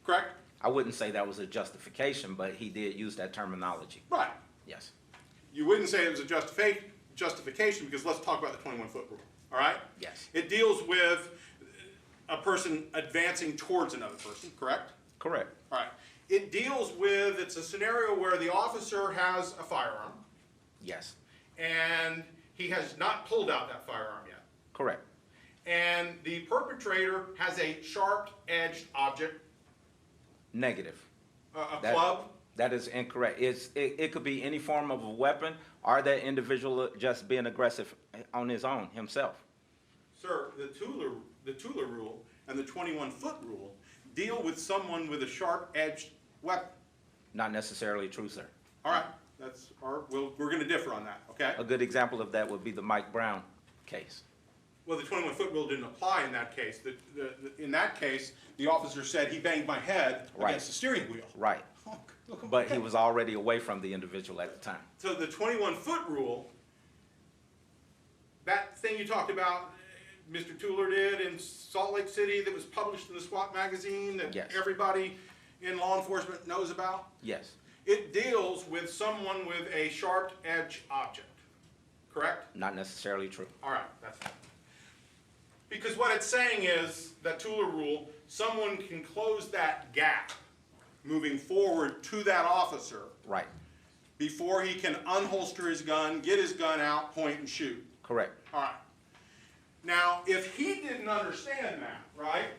correct? I wouldn't say that was a justification, but he did use that terminology. Right. Yes. You wouldn't say it was a justification because let's talk about the 21-foot rule, all right? Yes. It deals with a person advancing towards another person, correct? Correct. All right. It deals with, it's a scenario where the officer has a firearm Yes. and he has not pulled out that firearm yet. Correct. And the perpetrator has a sharp-edged object, Negative. a That- club. That is incorrect. It could be any form of a weapon or that individual just being aggressive on his own, himself. Sir, the Tula rule and the 21-foot rule deal with someone with a sharp-edged weapon. Not necessarily true, sir. All right, we're going to differ on that, okay? A good example of that would be the Mike Brown case. Well, the 21-foot rule didn't apply in that case. In that case, the officer said he banged my head Right. against the steering wheel. Right. Oh, But he okay. was already away from the individual at the time. So the 21-foot rule, that thing you talked about, Mr. Tuller did in Salt Lake City that was published in the SWAT magazine that Yes. everybody in law enforcement knows about, Yes. it deals with someone with a sharp-edged object, correct? Not necessarily true. All right, that's fine. Because what it's saying is, that Tuller rule, someone can close that gap moving forward to that officer Right. before he can unholster his gun, get his gun out, point and shoot. Correct. All right. Now, if he didn't understand that, right?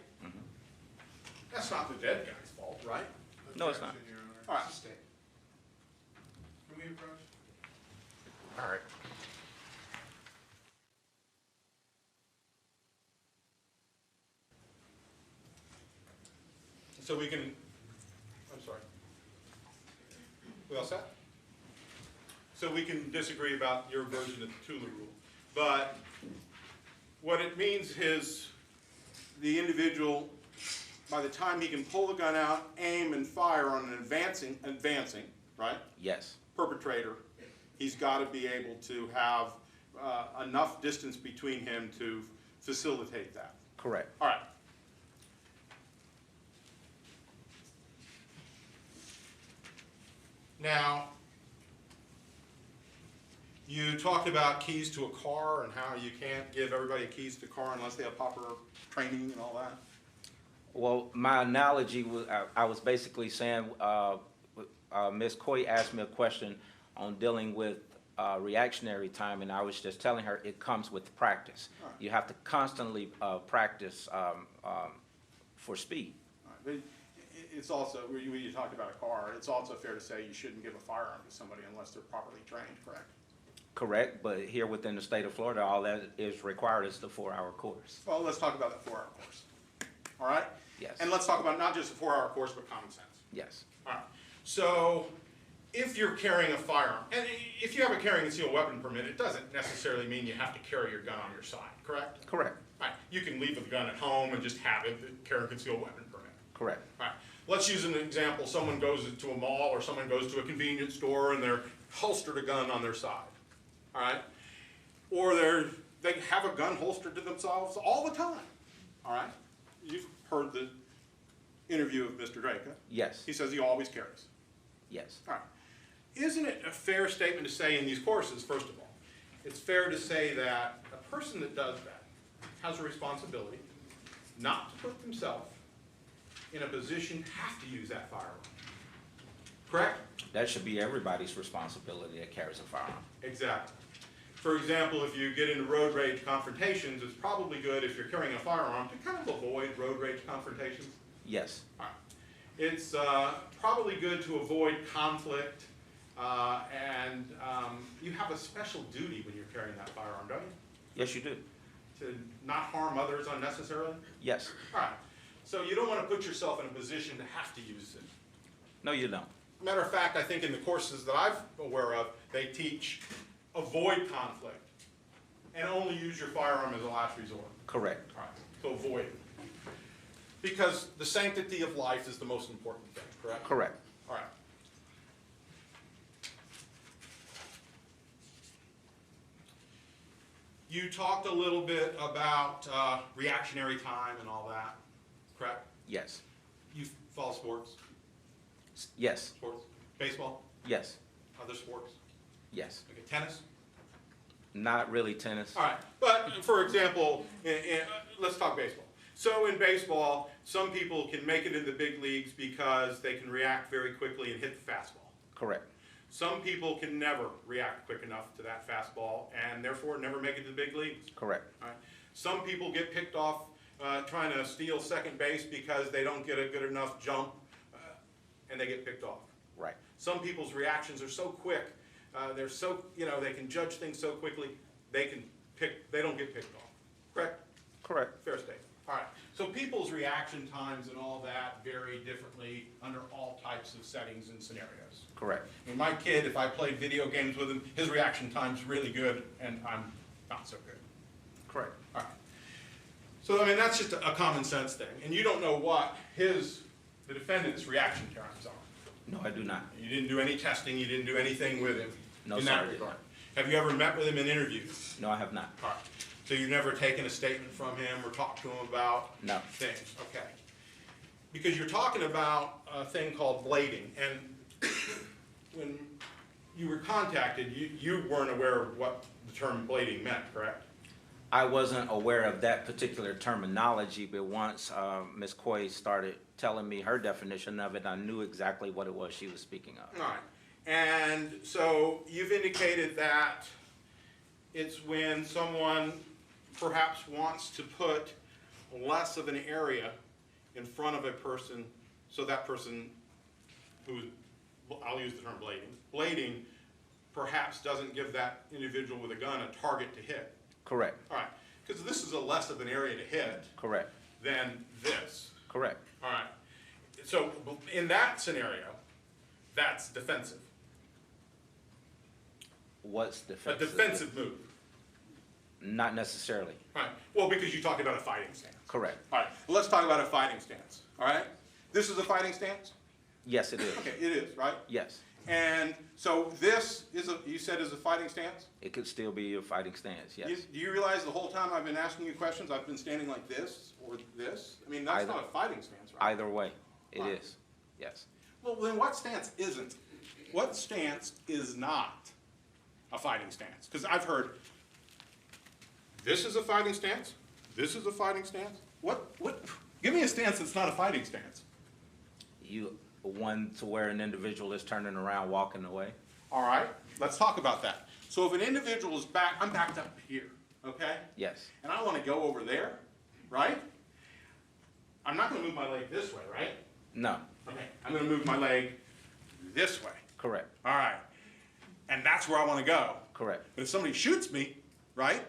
That's not the dead guy's fault, right? No, it's not. All right. Can we approach? All right. So we can, I'm sorry. We all set? So we can disagree about your version of the Tula rule. But what it means is the individual, by the time he can pull the gun out, aim and fire on an advancing, right, Yes. perpetrator, he's got to be able to have enough distance between him to facilitate that. Correct. All right. Now, you talked about keys to a car and how you can't give everybody keys to a car unless they have proper training and all that. Well, my analogy was, I was basically saying, Ms. Coy asked me a question on dealing with reactionary time, and I was just telling her it comes with practice. All right. You have to constantly practice for speed. All right. But it's also, when you talked about a car, it's also fair to say you shouldn't give a firearm to somebody unless they're properly trained, correct? Correct, but here within the state of Florida, all that is required is the 4-hour course. Well, let's talk about that 4-hour course. All right? Yes. And let's talk about not just a 4-hour course, but common sense. Yes. All right. So if you're carrying a firearm, and if you have a carry and concealed weapon permit, it doesn't necessarily mean you have to carry your gun on your side, correct? Correct. All right. You can leave the gun at home and just have it, the carry and concealed weapon permit. Correct. All right. Let's use an example. Someone goes to a mall or someone goes to a convenience store and they're holstered a gun on their side. All right? Or they have a gun holstered to themselves all the time. All right? You've heard the interview of Mr. Drejka. Yes. He says he always carries. Yes. All right. Isn't it a fair statement to say in these courses, first of all, it's fair to say that a person that does that has a responsibility not to put themselves in a position to have to use that firearm. Correct? That should be everybody's responsibility that carries a firearm. Exactly. For example, if you get into road rage confrontations, it's probably good if you're carrying a firearm to kind of avoid road rage confrontations. Yes. All right. It's probably good to avoid conflict, and you have a special duty when you're carrying that firearm, don't you? Yes, you do. to not harm others unnecessarily? Yes. All right. So you don't want to put yourself in a position to have to use it. No, you don't. Matter of fact, I think in the courses that I'm aware of, they teach avoid conflict and only use your firearm as a last resort. Correct. All right, so avoid it. Because the sanctity of life is the most important thing, correct? Correct. All right. You talked a little bit about reactionary time and all that, correct? Yes. You follow sports? Yes. Sports? Baseball? Yes. Other sports? Yes. Okay, tennis? Not really tennis. All right, but for example, let's talk baseball. So in baseball, some people can make it in the big leagues because they can react very quickly and hit the fastball. Correct. Some people can never react quick enough to that fastball and therefore never make it to the big leagues. Correct. All right. Some people get picked off trying to steal second base because they don't get a good enough jump and they get picked off. Right. Some people's reactions are so quick, they're so, they can judge things so quickly, they don't get picked off. Correct? Correct. Fair statement. All right. So people's reaction times and all that vary differently under all types of settings and scenarios. Correct. I mean, my kid, if I played video games with him, his reaction time's really good, and I'm not so good. Correct. All right. So, I mean, that's just a common sense thing. And you don't know what the defendant's reaction times are. No, I do not. You didn't do any testing, you didn't do anything with him No, in sir, that I did regard. not. Have you ever met with him and interviewed? No, I have not. All right. So you've never taken a statement from him or talked to him about No. things? Okay. Because you're talking about a thing called blading, and when you were contacted, you weren't aware of what the term blading meant, correct? I wasn't aware of that particular terminology, but once Ms. Coy started telling me her definition of it, I knew exactly what it was she was speaking of. All right. And so you've indicated that it's when someone perhaps wants to put less of an area in front of a person, so that person who, I'll use the term blading perhaps doesn't give that individual with a gun a target to hit. Correct. All right, because this is a less of an area to hit Correct. than this. Correct. All right, so in that scenario, that's defensive. What's A defensive? defensive move. Not necessarily. All right, well, because you talked about a fighting stance. Correct. All right, well, let's talk about a fighting stance, all right? This is a fighting stance? Yes, it is. Okay, it is, right? Yes. And so this is you said is a fighting stance? It could still be a fighting stance, yes. Do you realize the whole time I've been asking you questions, I've been standing like this or this? I mean, that's Either. not a fighting stance, right? Either way, it Right. is. Yes. Well, then what stance isn't? What stance is not a fighting stance? Because I've heard, this is a fighting stance, this is a fighting stance. What, give me a stance that's not a fighting stance. One to where an individual is turning around, walking away. All right, let's talk about that. So if an individual is I'm backed up here, okay? Yes. And I want to go over there, right? I'm not going to move my leg this way, right? No. Okay, I'm going to move my leg this way. Correct. All right, and that's where I want to go. Correct. But if somebody shoots me, right?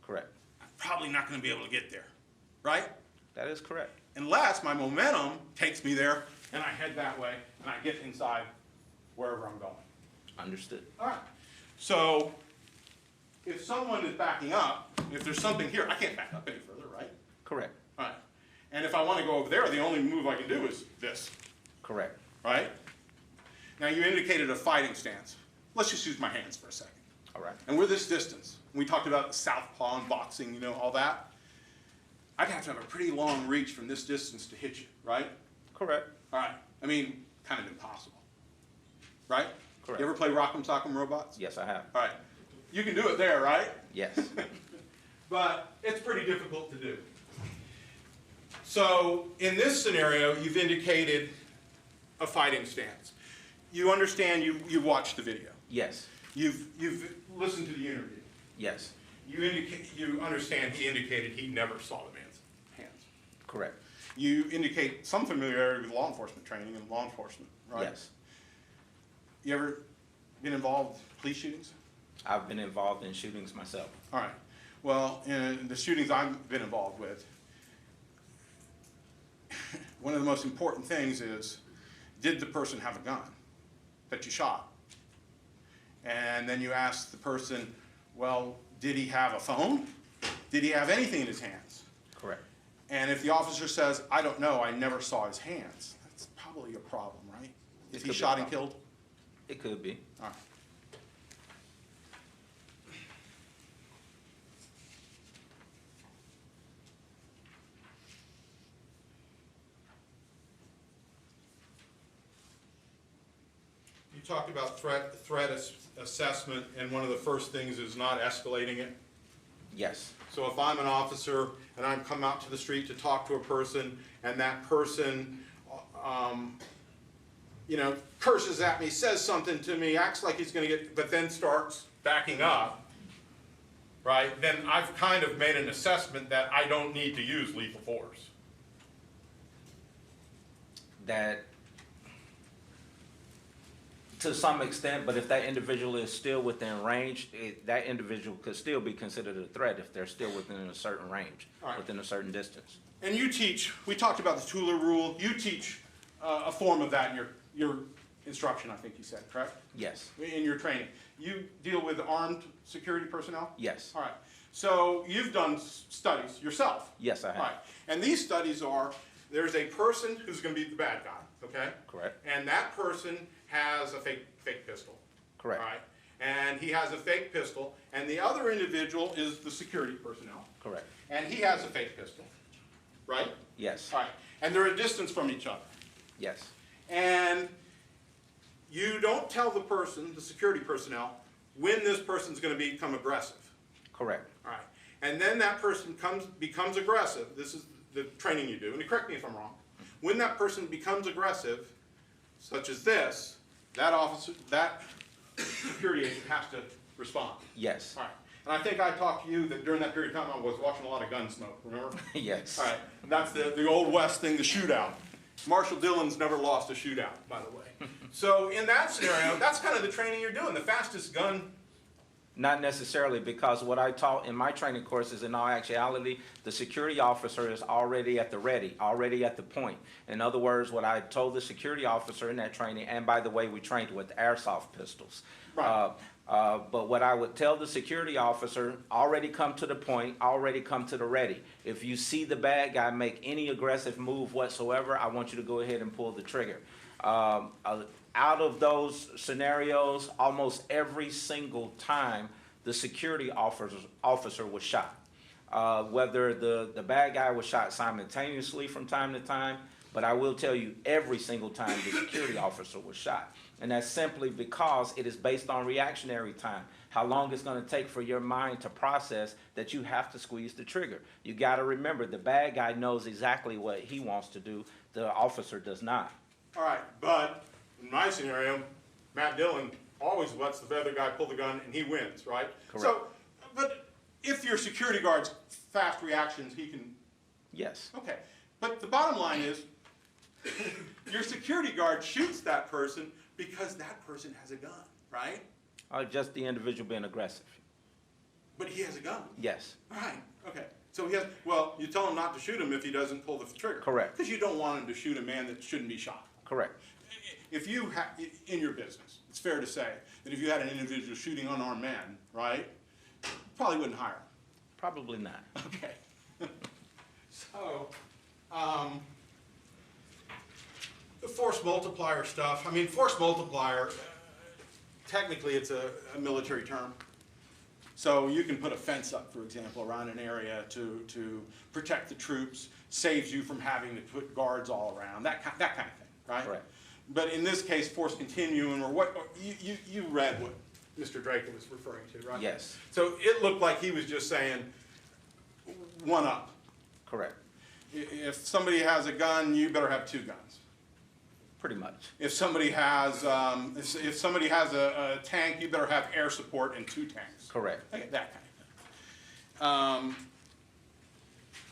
Correct. I'm probably not going to be able to get there, right? That is correct. Unless my momentum takes me there and I head that way and I get inside wherever I'm going. Understood. All right. So if someone is backing up, if there's something here, I can't back up any further, right? Correct. All right. And if I want to go over there, the only move I can do is this, Correct. right? Now you indicated a fighting stance. Let's just use my hands for a second. All right. And we're this distance. We talked about southpaw and boxing, all that. I'd have to have a pretty long reach from this distance to hit you, right? Correct. All right. I mean, kind of impossible, right? Correct. You ever play Rock'em Sock'em Robots? Yes, I have. All right. You can do it there, right? Yes. But it's pretty difficult to do. So in this scenario, you've indicated a fighting stance. You understand, you've watched the video. Yes. You've listened to the interview. Yes. You understand he indicated he never saw the man's hands. Correct. You indicate some familiarity with law enforcement training and law enforcement, right? Yes. You ever been involved in police shootings? I've been involved in shootings myself. All right. Well, in the shootings I've been involved with, one of the most important things is, did the person have a gun that you shot? And then you ask the person, well, did he have a phone? Did he have anything in his hands? Correct. And if the officer says, I don't know, I never saw his hands, that's probably a problem, right? Is he shot and killed? It could be. All right. You talked about threat assessment, and one of the first things is not escalating it. Yes. So if I'm an officer and I'm come out to the street to talk to a person, and that person, you know, curses at me, says something to me, acts like he's going to get, but then starts backing up, right? Then I've kind of made an assessment that I don't need to use lethal force. That, to some extent, but if that individual is still within range, that individual could still be considered a threat if they're still within a certain range, All right. within a certain distance. And you teach, we talked about the Tula rule, you teach a form of that in your instruction, I think you said, correct? Yes. In your training. You deal with armed security personnel? Yes. All right. So you've done studies yourself? Yes, I have. All right. And these studies are, there's a person who's going to be the bad guy, okay? Correct. And that person has a fake pistol. Correct. All right. And he has a fake pistol, and the other individual is the security personnel. Correct. And he has a fake pistol, right? Yes. All right. And they're a distance from each other. Yes. And you don't tell the person, the security personnel, when this person's going to become aggressive. Correct. All right. And then that person becomes aggressive. This is the training you do. And correct me if I'm wrong. When that person becomes aggressive, such as this, that officer, that security agent has to respond. Yes. All right. And I think I talked to you that during that period of time I was watching a lot of gun smoke, remember? Yes. All right. That's the Old West thing, the shootout. Marshall Dillon's never lost a shootout, by the way. So in that scenario, that's kind of the training you're doing. The fastest gun. Not necessarily, because what I taught in my training courses, in all actuality, the security officer is already at the ready, already at the point. In other words, what I told the security officer in that training, and by the way, we trained with airsoft pistols. Right. But what I would tell the security officer, already come to the point, already come to the ready. If you see the bad guy make any aggressive move whatsoever, I want you to go ahead and pull the trigger. Out of those scenarios, almost every single time, the security officer was shot. Whether the bad guy was shot simultaneously from time to time, but I will tell you, every single time the security officer was shot. And that's simply because it is based on reactionary time, how long it's going to take for your mind to process that you have to squeeze the trigger. You got to remember, the bad guy knows exactly what he wants to do. The officer does not. All right, but in my scenario, Matt Dillon always lets the other guy pull the gun and he wins, right? Correct. So, but if your security guard's fast reactions, he can. Yes. Okay, but the bottom line is, your security guard shoots that person because that person has a gun, right? Just the individual being aggressive. But he has a gun. Yes. All right, okay. So he has, well, you tell him not to shoot him if he doesn't pull the trigger. Correct. Because you don't want him to shoot a man that shouldn't be shot. Correct. If you in your business, it's fair to say that if you had an individual shooting unarmed man, right, you probably wouldn't hire him. Probably not. Okay. So, the force multiplier stuff, I mean, force multiplier, technically it's a military term. So you can put a fence up, for example, around an area to protect the troops, saves you from having to put guards all around, that kind of thing, right? Correct. But in this case, force continuum, or what, you read what Mr. Drejka was referring to, right? Yes. So it looked like he was just saying, one up. Correct. If somebody has a gun, you better have two guns. Pretty much. If somebody has, if somebody has a tank, you better have air support and two tanks. Correct. Okay, that kind of thing.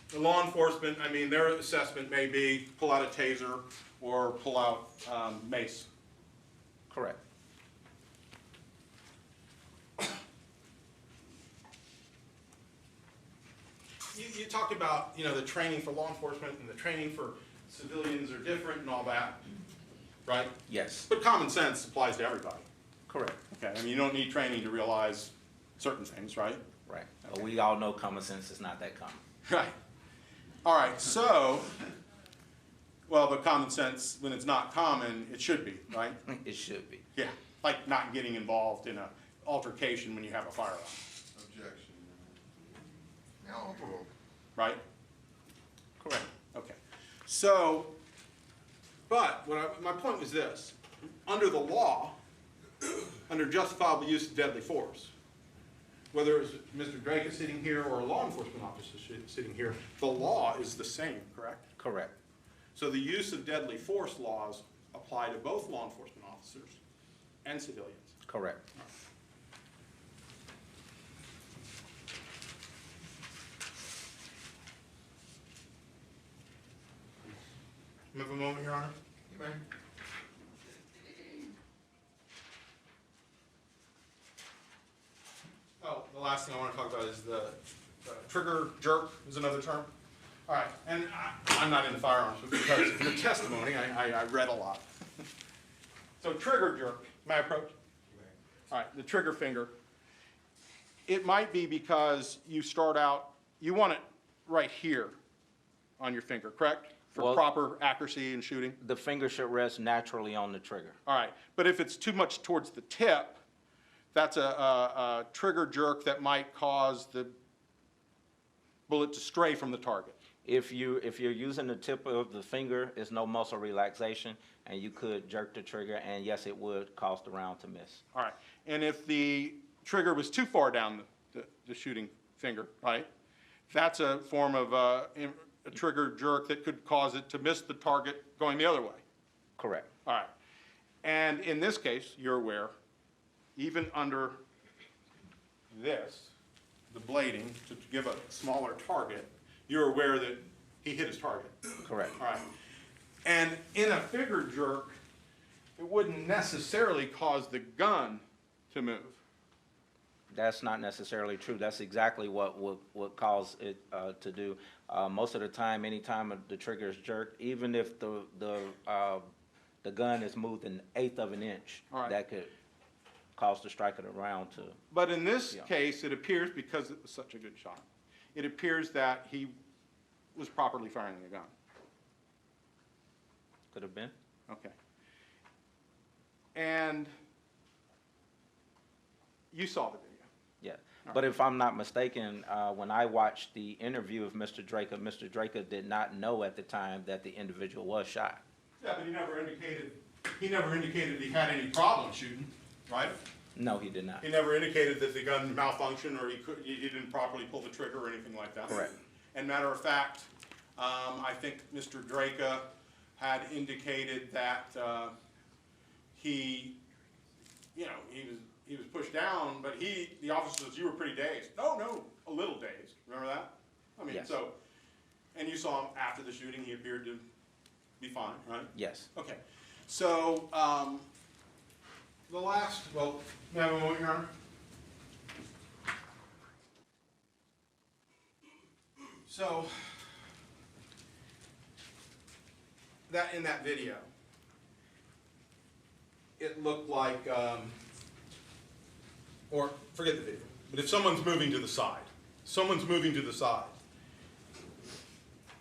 The law enforcement, I mean, their assessment may be pull out a taser or pull out mace. Correct. you talked about, you know, the training for law enforcement and the training for civilians are different and all that, right? Yes, But common sense applies to everybody. correct. Okay, I mean, you don't need training to realize certain things, right? Right. We all know common sense is not that common. Right. All right, so, well, but common sense, when it's not common, it should be, right? It should be. Yeah, like not getting involved in an altercation when you have a firearm, Objection. No, right? Correct. Okay. So, but my point was this. Under the law, under justifiable use of deadly force, whether it's Mr. Drejka sitting here or a law enforcement officer sitting here, the law is the same, correct? Correct. So the use of deadly force laws apply to both law enforcement officers and civilians. Correct. You have a moment, Your Honor? You may. Oh, the last thing I want to talk about is the trigger jerk is another term. All right, and I'm not into firearms, but because of your testimony, I read a lot. So trigger jerk, may I approach? All right, the trigger finger. It might be because you start out, you want it right here on your finger, correct? For Well, proper accuracy in shooting? The finger should rest naturally on the trigger. All right, but if it's too much towards the tip, that's a trigger jerk that might cause the bullet to stray from the target. If you're using the tip of the finger, it's no muscle relaxation, and you could jerk the trigger, and yes, it would cause the round to miss. All right, and if the trigger was too far down the shooting finger, right, that's a form of a trigger jerk that could cause it to miss the target going the other way. Correct. All right, and in this case, you're aware, even under this, the blading, to give a smaller target, you're aware that he hit his target. Correct. All right. And in a finger jerk, it wouldn't necessarily cause the gun to move. That's not necessarily true. That's exactly what would cause it to do. Most of the time, anytime the trigger is jerked, even if the gun is moved an eighth of an inch, All right. that could cause the strike of the round to. But in this Yeah. case, it appears, because it was such a good shot, it appears that he was properly firing the gun. Could have been. Okay. And you saw the video. Yeah, but if I'm not mistaken, when I watched the interview of Mr. Drejka did not know at the time that the individual was shot. Yeah, but he never indicated he had any problem shooting, right? No, he did not. He never indicated that the gun malfunctioned or he didn't properly pull the trigger or anything like that. Correct. And matter of fact, I think Mr. Drejka had indicated that he was pushed down, but the officer says, you were pretty dazed. No, a little dazed. Remember that? I mean, Yes. so, and you saw him after the shooting, he appeared to be fine, right? Yes. Okay. So, the last, well, may I have a moment, Your Honor? So, in that video, it looked like, or forget the video, but if someone's moving to the side,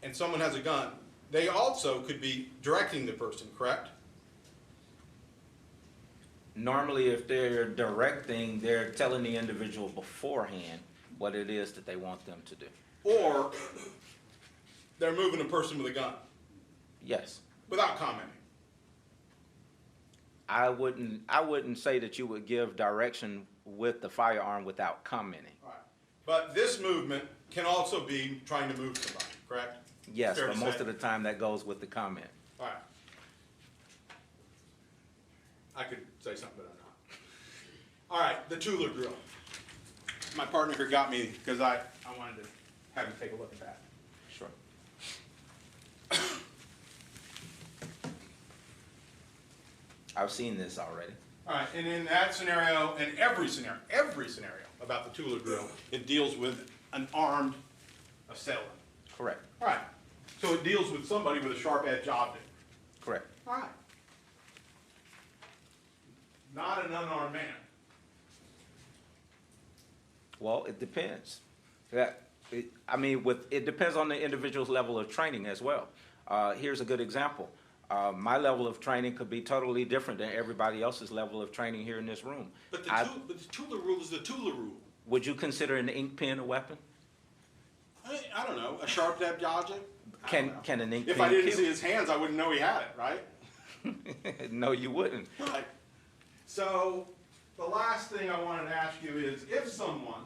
and someone has a gun, they also could be directing the person, correct? Normally, if they're directing, they're telling the individual beforehand what it is that they want them to do. Or they're moving a person with a gun Yes. without commenting. I wouldn't say that you would give direction with the firearm without commenting. All right. But this movement can also be trying to move somebody, correct? Yes, Fair but to most say? of the time that goes with the comment. All right. I could say something, but I'm not. All right, the Tula drill. My partner here got me because I wanted to have you take a look at that. Sure. I've seen this already. All right, and in that scenario, and every scenario about the Tula drill, it deals with an armed assailant. Correct, Right. So it deals with somebody with a sharp edge object. correct. All right. Not an unarmed man. Well, it depends. It depends on the individual's level of training as well. Here's a good example. My level of training could be totally different than everybody else's level of training here in this room. But the Tula rule is the Tula rule. Would you consider an ink pen a weapon? I don't know, a sharp edge object? I don't know. Can an ink If pen I didn't kill? see his hands, I wouldn't know he had it, right? No, you wouldn't. Right. So the last thing I wanted to ask you is, if someone,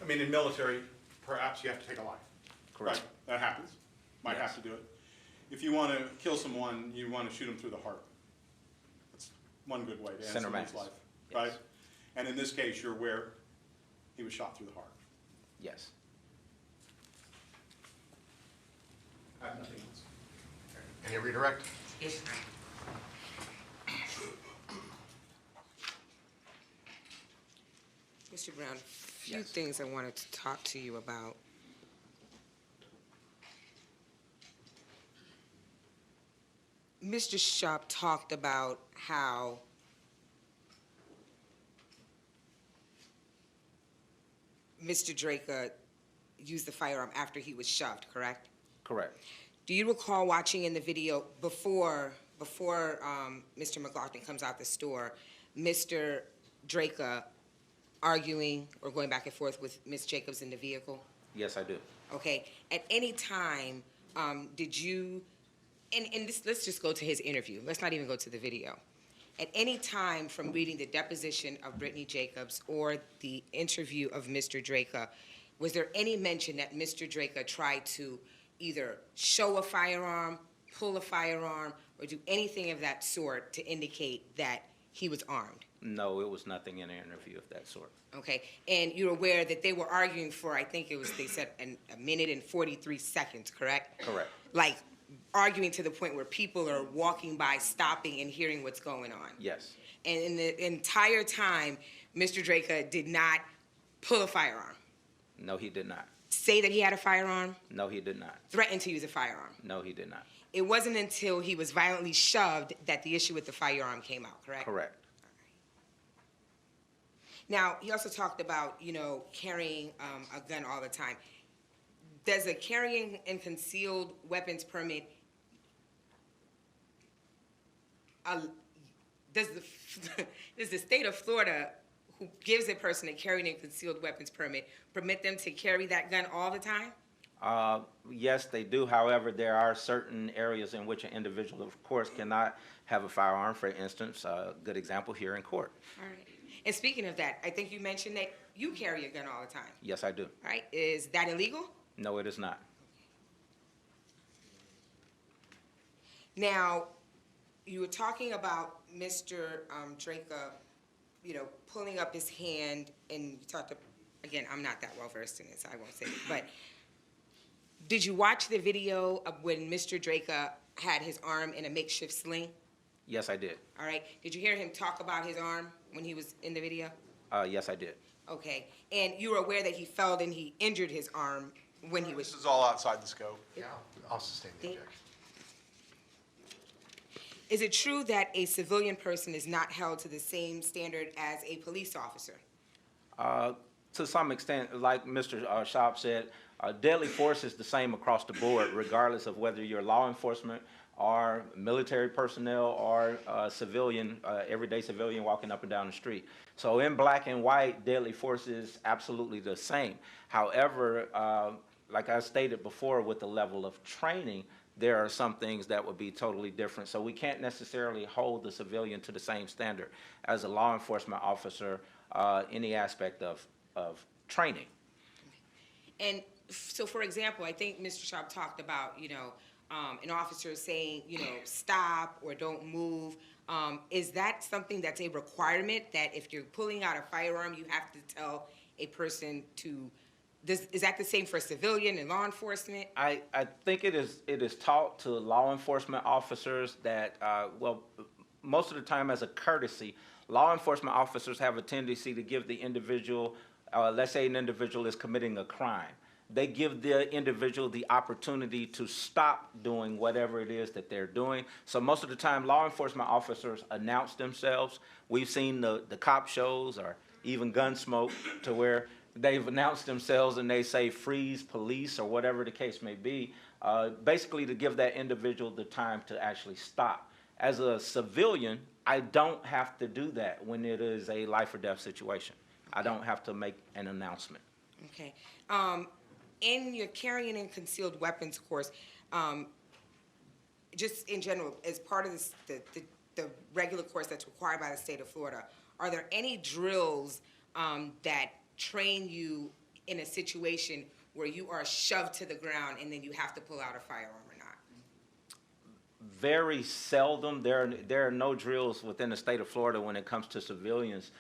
in military, perhaps you have to take a life. Correct. Right? That happens. Might Yes. have to do it. If you want to kill someone, you want to shoot them through the heart. That's one good way to end Center somebody's mass. life, Yes. right? And in this case, you're aware he was shot through the heart. Yes. I have nothing else. Any redirect? Yes. Mr. Brown, a few Yes. things I wanted to talk to you about. Mr. Sharp talked about how Mr. Drejka used the firearm after he was shoved, correct? Correct. Do you recall watching in the video before Mr. McLaughlin comes out the store, Mr. Drejka arguing or going back and forth with Ms. Jacobs in the vehicle? Yes, I do. Okay. At any time, did you, and this, let's just go to his interview. Let's not even go to the video. At any time from reading the deposition of Brittany Jacobs or the interview of Mr. Drejka, was there any mention that Mr. Drejka tried to either show a firearm, pull a firearm, or do anything of that sort to indicate that he was armed? No, it was nothing in the interview of that sort. Okay, and you're aware that they were arguing for, I think it was, they said, a minute and 43 seconds, correct? Correct. Like, arguing to the point where people are walking by, stopping and hearing what's going on. Yes. And in the entire time, Mr. Drejka did not pull a firearm, No, he did not. say that he had a firearm, No, he did not. threaten to use a firearm. No, he did not. It wasn't until he was violently shoved that the issue with the firearm came out, correct? Correct. Now, he also talked about, carrying a gun all the time. Does a carrying and concealed weapons permit, does the state of Florida, who gives a person a carrying and concealed weapons permit, permit them to carry that gun all the time? Yes, they do. However, there are certain areas in which an individual, of course, cannot have a firearm. For instance, a good example here in court. All right. And speaking of that, I think you mentioned that you carry a gun all the time, Yes, I do. right? Is that illegal? No, it is not. Now, you were talking about Mr. Drejka, pulling up his hand, and you talked, again, I'm not that well versed in it, so I won't say it, but did you watch the video of when Mr. Drejka had his arm in a makeshift sling? Yes, I did. All right. Did you hear him talk about his arm when he was in the video? Yes, I did. Okay. And you were aware that he fell and he injured his arm when he was... This is all outside the scope. Yeah, I'll sustain the objection. Is it true that a civilian person is not held to the same standard as a police officer? To some extent, like Mr. Schaub said, deadly force is the same across the board, regardless of whether you're law enforcement or military personnel or civilian, everyday civilian walking up and down the street. So in black and white, deadly force is absolutely the same. However, like I stated before, with the level of training, there are some things that would be totally different. So we can't necessarily hold the civilian to the same standard as a law enforcement officer, any aspect of training. And so, for example, I think Mr. Sharp talked about, an officer saying, stop or don't move. Is that something that's a requirement, that if you're pulling out a firearm, you have to tell a person to, is that the same for civilian and law enforcement? I think it is taught to law enforcement officers that, most of the time as a courtesy, law enforcement officers have a tendency to give the individual, let's say an individual is committing a crime. They give the individual the opportunity to stop doing whatever it is that they're doing. So most of the time, law enforcement officers announce themselves. We've seen the cop shows or even Gunsmoke to where they've announced themselves and they say freeze police or whatever the case may be, basically to give that individual the time to actually stop. As a civilian, I don't have to do that when it is a life or death situation. I don't have to make an announcement. Okay. In your carrying and concealed weapons course, just in general, as part of this, the regular course that's required by the state of Florida, are there any drills that train you in a situation where you are shoved to the ground and then you have to pull out a firearm or not? Very seldom. There are no drills within the state of Florida when it comes to civilians.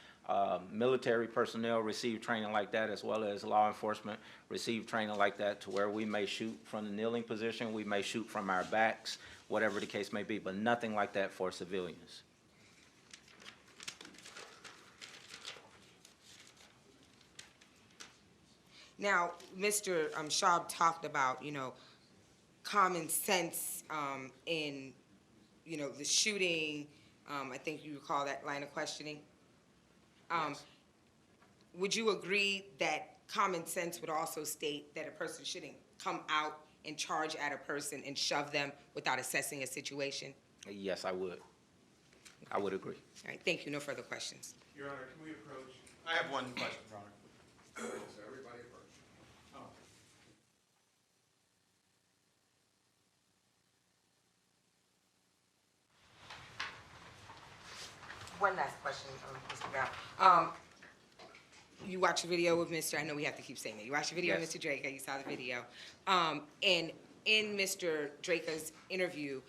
Military personnel receive training like that, as well as law enforcement receive training like that, to where we may shoot from the kneeling position, we may shoot from our backs, whatever the case may be, but nothing like that for civilians. Now, Mr. Schaub talked about, common sense in, the shooting. I think you recall that line of questioning. Yes. Would you agree that common sense would also state that a person shouldn't come out and charge at a person and shove them without assessing a situation? Yes, I would. I would agree. All right, thank you. No further questions. Your Honor, can we approach? I have one question, Your Honor. So everybody approach. Oh. One last question, Mr. Brown. You watched the video with Mr. I know we have to keep saying that. You watched the video Yes. with Mr. Drejka. You saw the video. And in Mr. Drejka's interview,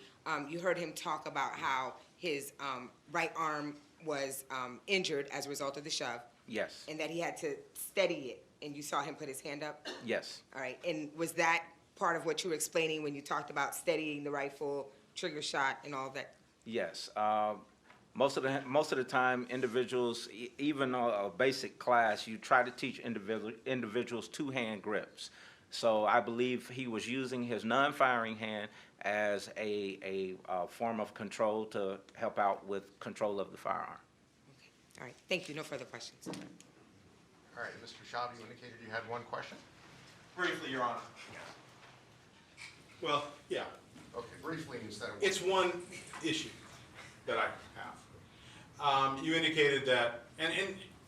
you heard him talk about how his right arm was injured as a result of the shove, Yes. and that he had to steady it. And you saw him put his hand up? Yes. All right. And was that part of what you were explaining when you talked about steadying the rifle, trigger shot, and all that? Yes. Most of the time, individuals, even a basic class, you try to teach individuals two-hand grips. So I believe he was using his non-firing hand as a form of control to help out with control of the firearm. Okay. All right. Thank you. No further questions. All right, Mr. Schaub, you indicated you had one question? Briefly, Your Honor. Well, yeah. Okay, briefly instead of. It's one issue that I have. You indicated that, and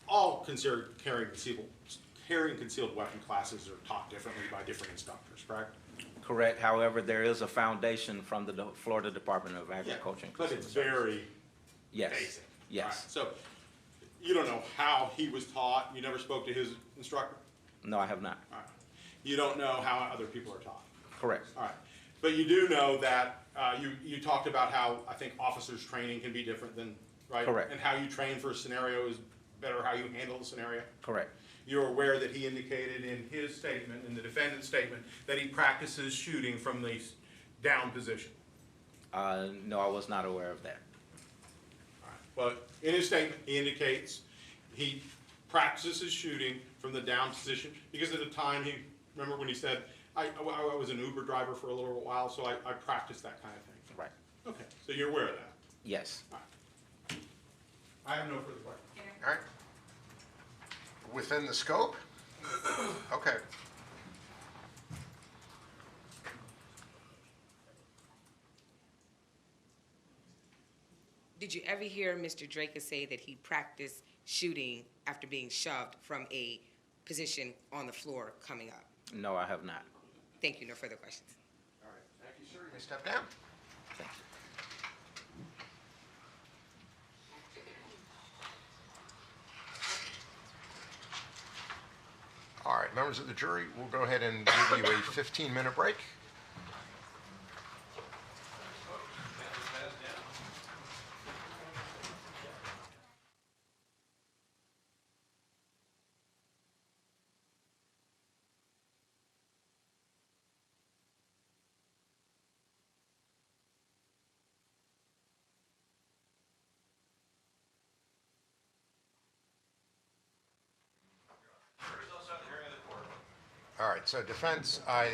all considered carrying concealed weapon classes are taught differently by different instructors, correct? Correct. However, there is a foundation from the Florida Department of Agriculture and But Consumer it's Services. very Yes. basic. Yes. All right, so you don't know how he was taught, you never spoke to his instructor? No, I have not. All right. You don't know how other people are taught? Correct. All right. But you do know that you talked about how, I think, officers' training can be different than, right? Correct. And how you train for a scenario is better how you handle the scenario? Correct. You're aware that he indicated in his statement, in the defendant's statement, that he practices shooting from the down position? No, I was not aware of that. All right. But in his statement, he indicates he practices his shooting from the down position, because at the time, remember when he said, I was an Uber driver for a little while, so I practiced that kind of thing. Right. Okay, so you're aware of that? Yes. All right. I have no further questions. All right. Within the scope? Okay. Did you ever hear Mr. Drejka say that he practiced shooting after being shoved from a position on the floor coming up? No, I have not. Thank you. No further questions. All right, thank you, sir. You may step down. Thank you. All right, members of the jury, we'll go ahead and give you a 15-minute break. so defense, I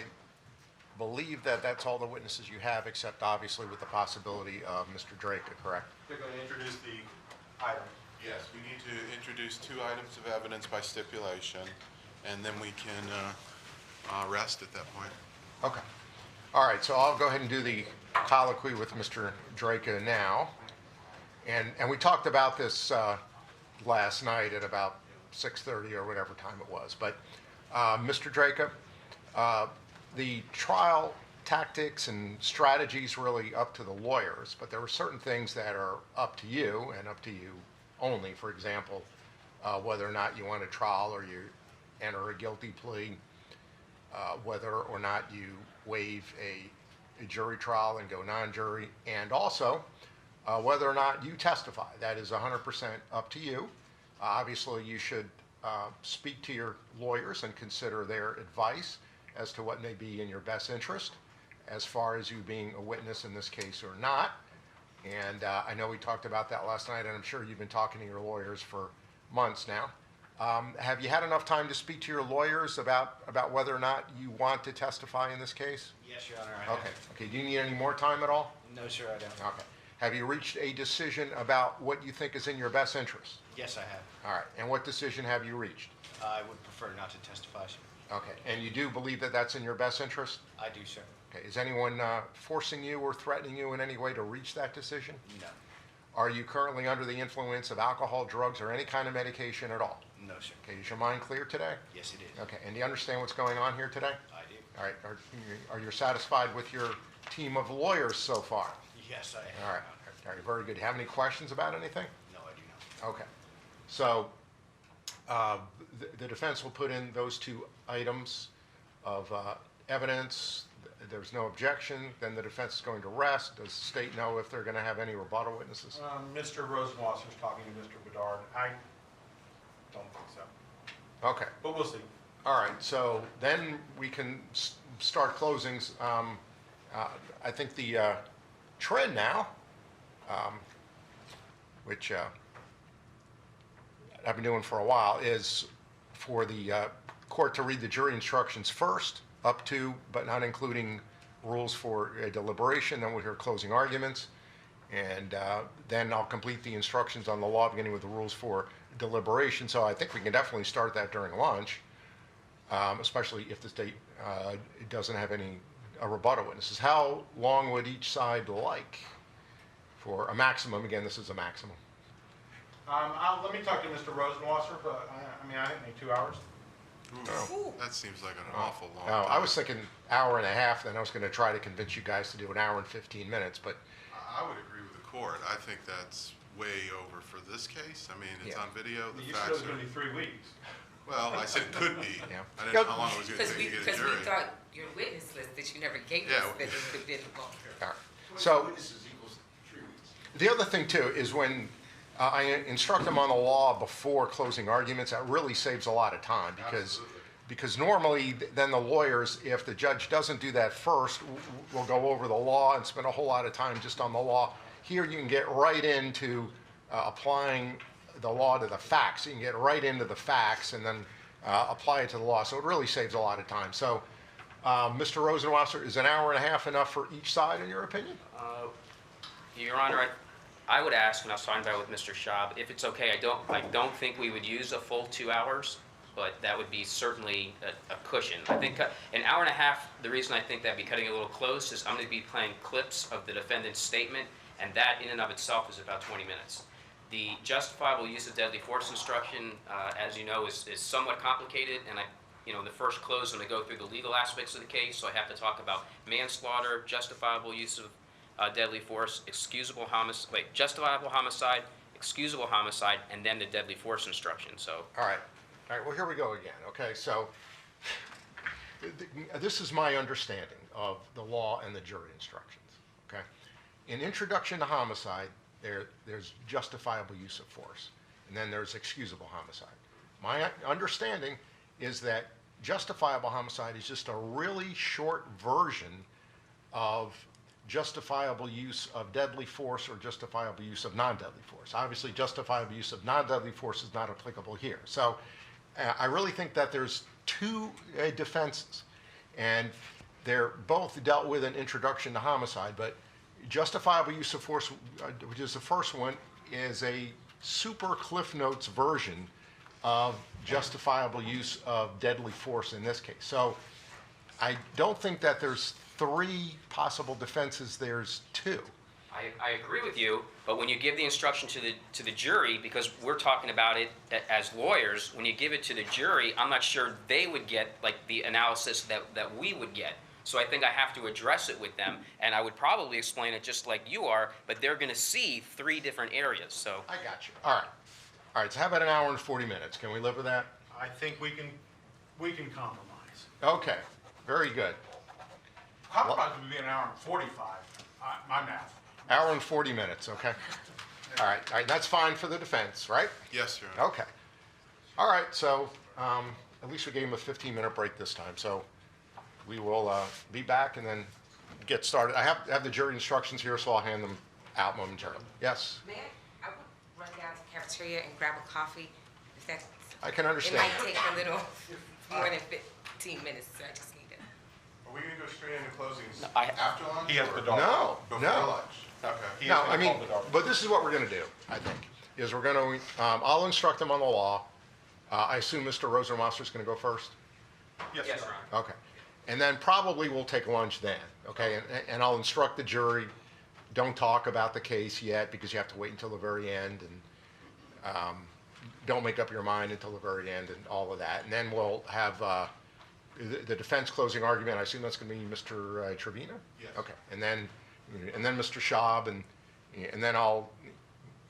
believe that that's all the witnesses you have, except obviously with the possibility of Mr. Drejka, correct? They're going to introduce the item. Yes, we need to introduce 2 items of evidence by stipulation, and then we can rest at that point. Okay. All right, so I'll go ahead and do the colloquy with Mr. Drejka now. And we talked about this last night at about 6:30 or whatever time it was. But Mr. Drejka, the trial tactics and strategies really up to the lawyers, but there are certain things that are up to you and up to you only. For example, whether or not you want a trial or you enter a guilty plea, whether or not you waive a jury trial and go non-jury, and also whether or not you testify. That is 100% up to you. Obviously, you should speak to your lawyers and consider their advice as to what may be in your best interest as far as you being a witness in this case or not. And I know we talked about that last night, and I'm sure you've been talking to your lawyers for months now. Have you had enough time to speak to your lawyers about whether or not you want to testify in this case? Yes, Your Honor, I have. Okay. Okay. Do you need any more time at all? No, sir, I don't. Okay. Have you reached a decision about what you think is in your best interest? Yes, I have. All right. And what decision have you reached? I would prefer not to testify, sir. Okay. And you do believe that that's in your best interest? I do, sir. Okay. Is anyone forcing you or threatening you in any way to reach that decision? No. Are you currently under the influence of alcohol, drugs, or any kind of medication at all? No, sir. Okay. Is your mind clear today? Yes, it is. Okay. And do you understand what's going on here today? I do. All right. Are you satisfied with your team of lawyers so far? Yes, I am. All right. All right. Very good. Do you have any questions about anything? No, I do not. Okay. So the defense will put in those 2 items of evidence. There's no objection. Then the defense is going to rest. Does the state know if they're going to have any rebuttal witnesses? Mr. Rosenwasser's talking to Mr. Bedard. I don't think so, Okay. but we'll see. All right. So then we can start closings. I think the trend now, which I've been doing for a while, is for the court to read the jury instructions first, up to but not including rules for a deliberation. Then we'll hear closing arguments, and then I'll complete the instructions on the law, beginning with the rules for deliberation. So I think we can definitely start that during lunch, especially if the state doesn't have any rebuttal witnesses. How long would each side like for a maximum? Again, this is a maximum. Let me talk to Mr. Rosenwasser, but I think maybe 2 hours. Ooh, that seems like an awful long No, time. I was thinking hour and a half, then I was going to try to convince you guys to do an hour and 15 minutes, but I would agree with the court. I think that's way over for this case. I mean, it's Yeah. on video. The You said facts it was are. going to be 3 weeks. Well, I said could be. Yeah. I didn't know how long it was going to Because take we, to get a because jury. we thought your witness list that you never gave Yeah. us, that it would have been longer. all right. So the other thing too is when I instruct them on the law before closing arguments, that really saves a lot of time because normally then the lawyers, if the judge doesn't do that first, will go over the law and spend a whole lot of time just on the law. Here you can get right into applying the law to the facts. You can get right into the facts and then apply it to the law. So it really saves a lot of time. So Mr. Rosenwasser, is an hour and a half enough for each side in your opinion? Your Honor, I would ask, and I was talking about it with Mr. Schaub, if it's okay, I don't think we would use a full 2 hours, but that would be certainly a cushion. I think an hour and a half, the reason I think that'd be cutting it a little close is I'm going to be playing clips of the defendant's statement, and that in and of itself is about 20 minutes. The justifiable use of deadly force instruction, as you know, is somewhat complicated, and in the first close, I'm going to go through the legal aspects of the case, so I have to talk about manslaughter, justifiable use of deadly force, justifiable homicide, excusable homicide, and then the deadly force instruction. So. All right. Well, here we go again. Okay. So this is my understanding of the law and the jury instructions. Okay. In introduction to homicide, there's justifiable use of force, and then there's excusable homicide. My understanding is that justifiable homicide is just a really short version of justifiable use of deadly force or justifiable use of non-deadly force. Obviously, justifiable use of non-deadly force is not applicable here. So I really think that there's two defenses, and they're both dealt with in Introduction to Homicide, but justifiable use of force, which is the first one, is a super Cliff Notes version of justifiable use of deadly force in this case. So I don't think that there's three possible defenses, there's two. I agree with you, but when you give the instruction to the jury, because we're talking about it as lawyers, when you give it to the jury, I'm not sure they would get like the analysis that we would get. So I think I have to address it with them, and I would probably explain it just like you are, but they're going to see three different areas. So I got you. All right, so how about an hour and 40 minutes? Can we live with that? I think we can compromise. Okay, very good. Compromise would be an hour and 45, my math. Hour and 40 minutes, okay? All right, that's fine for the defense, right? Yes, Your Honor. Okay. All right, so at least we gave him a 15-minute break this time, so we will be back and then get started. I have the jury instructions here, so I'll hand them out momentarily. Yes? May I would run down to the cafeteria and grab a coffee, if that's, I can it understand. might take a little more than 15 minutes, so I just need it. Are we going to go straight into closings No, after lunch? He has or the dog. No, Before no. lunch? Okay. He is No, gonna I mean, call the dog. but this is what we're going to do, I think, is we're going to, I'll instruct them on the law. I assume Mr. Rosenwasser's going to go first? Yes, yes, sir. Your Honor. Okay. And then probably we'll take lunch then, okay? And I'll instruct the jury, don't talk about the case yet because you have to wait until the very end, and don't make up your mind until the very end and all of that. And then we'll have the defense closing argument. I assume that's going to be Mr. Trevino? Yes. Okay. And then Mr. Schaub, and then I'll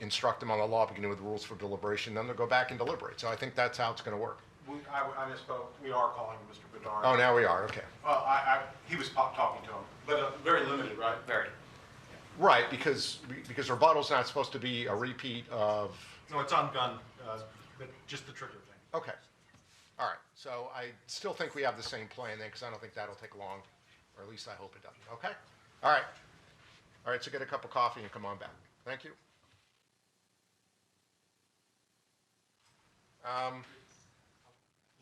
instruct them on the law, beginning with the rules for deliberation. Then they'll go back and deliberate. So I think that's how it's going to work. I misspoke. We are calling Mr. Bedard. Oh, now we are. Okay. Well, he was talking to him, but very limited, right? Very. Right, because rebuttal's not supposed to be a repeat of. No, it's on gun, but just the trigger thing. Okay. All right. So I still think we have the same plan then, because I don't think that'll take long, or at least I hope it doesn't. Okay. All right. All right. So get a cup of coffee and come on back. Thank you.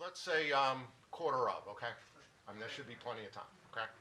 Let's say quarter of. Okay. I mean, there should be plenty of time. Okay.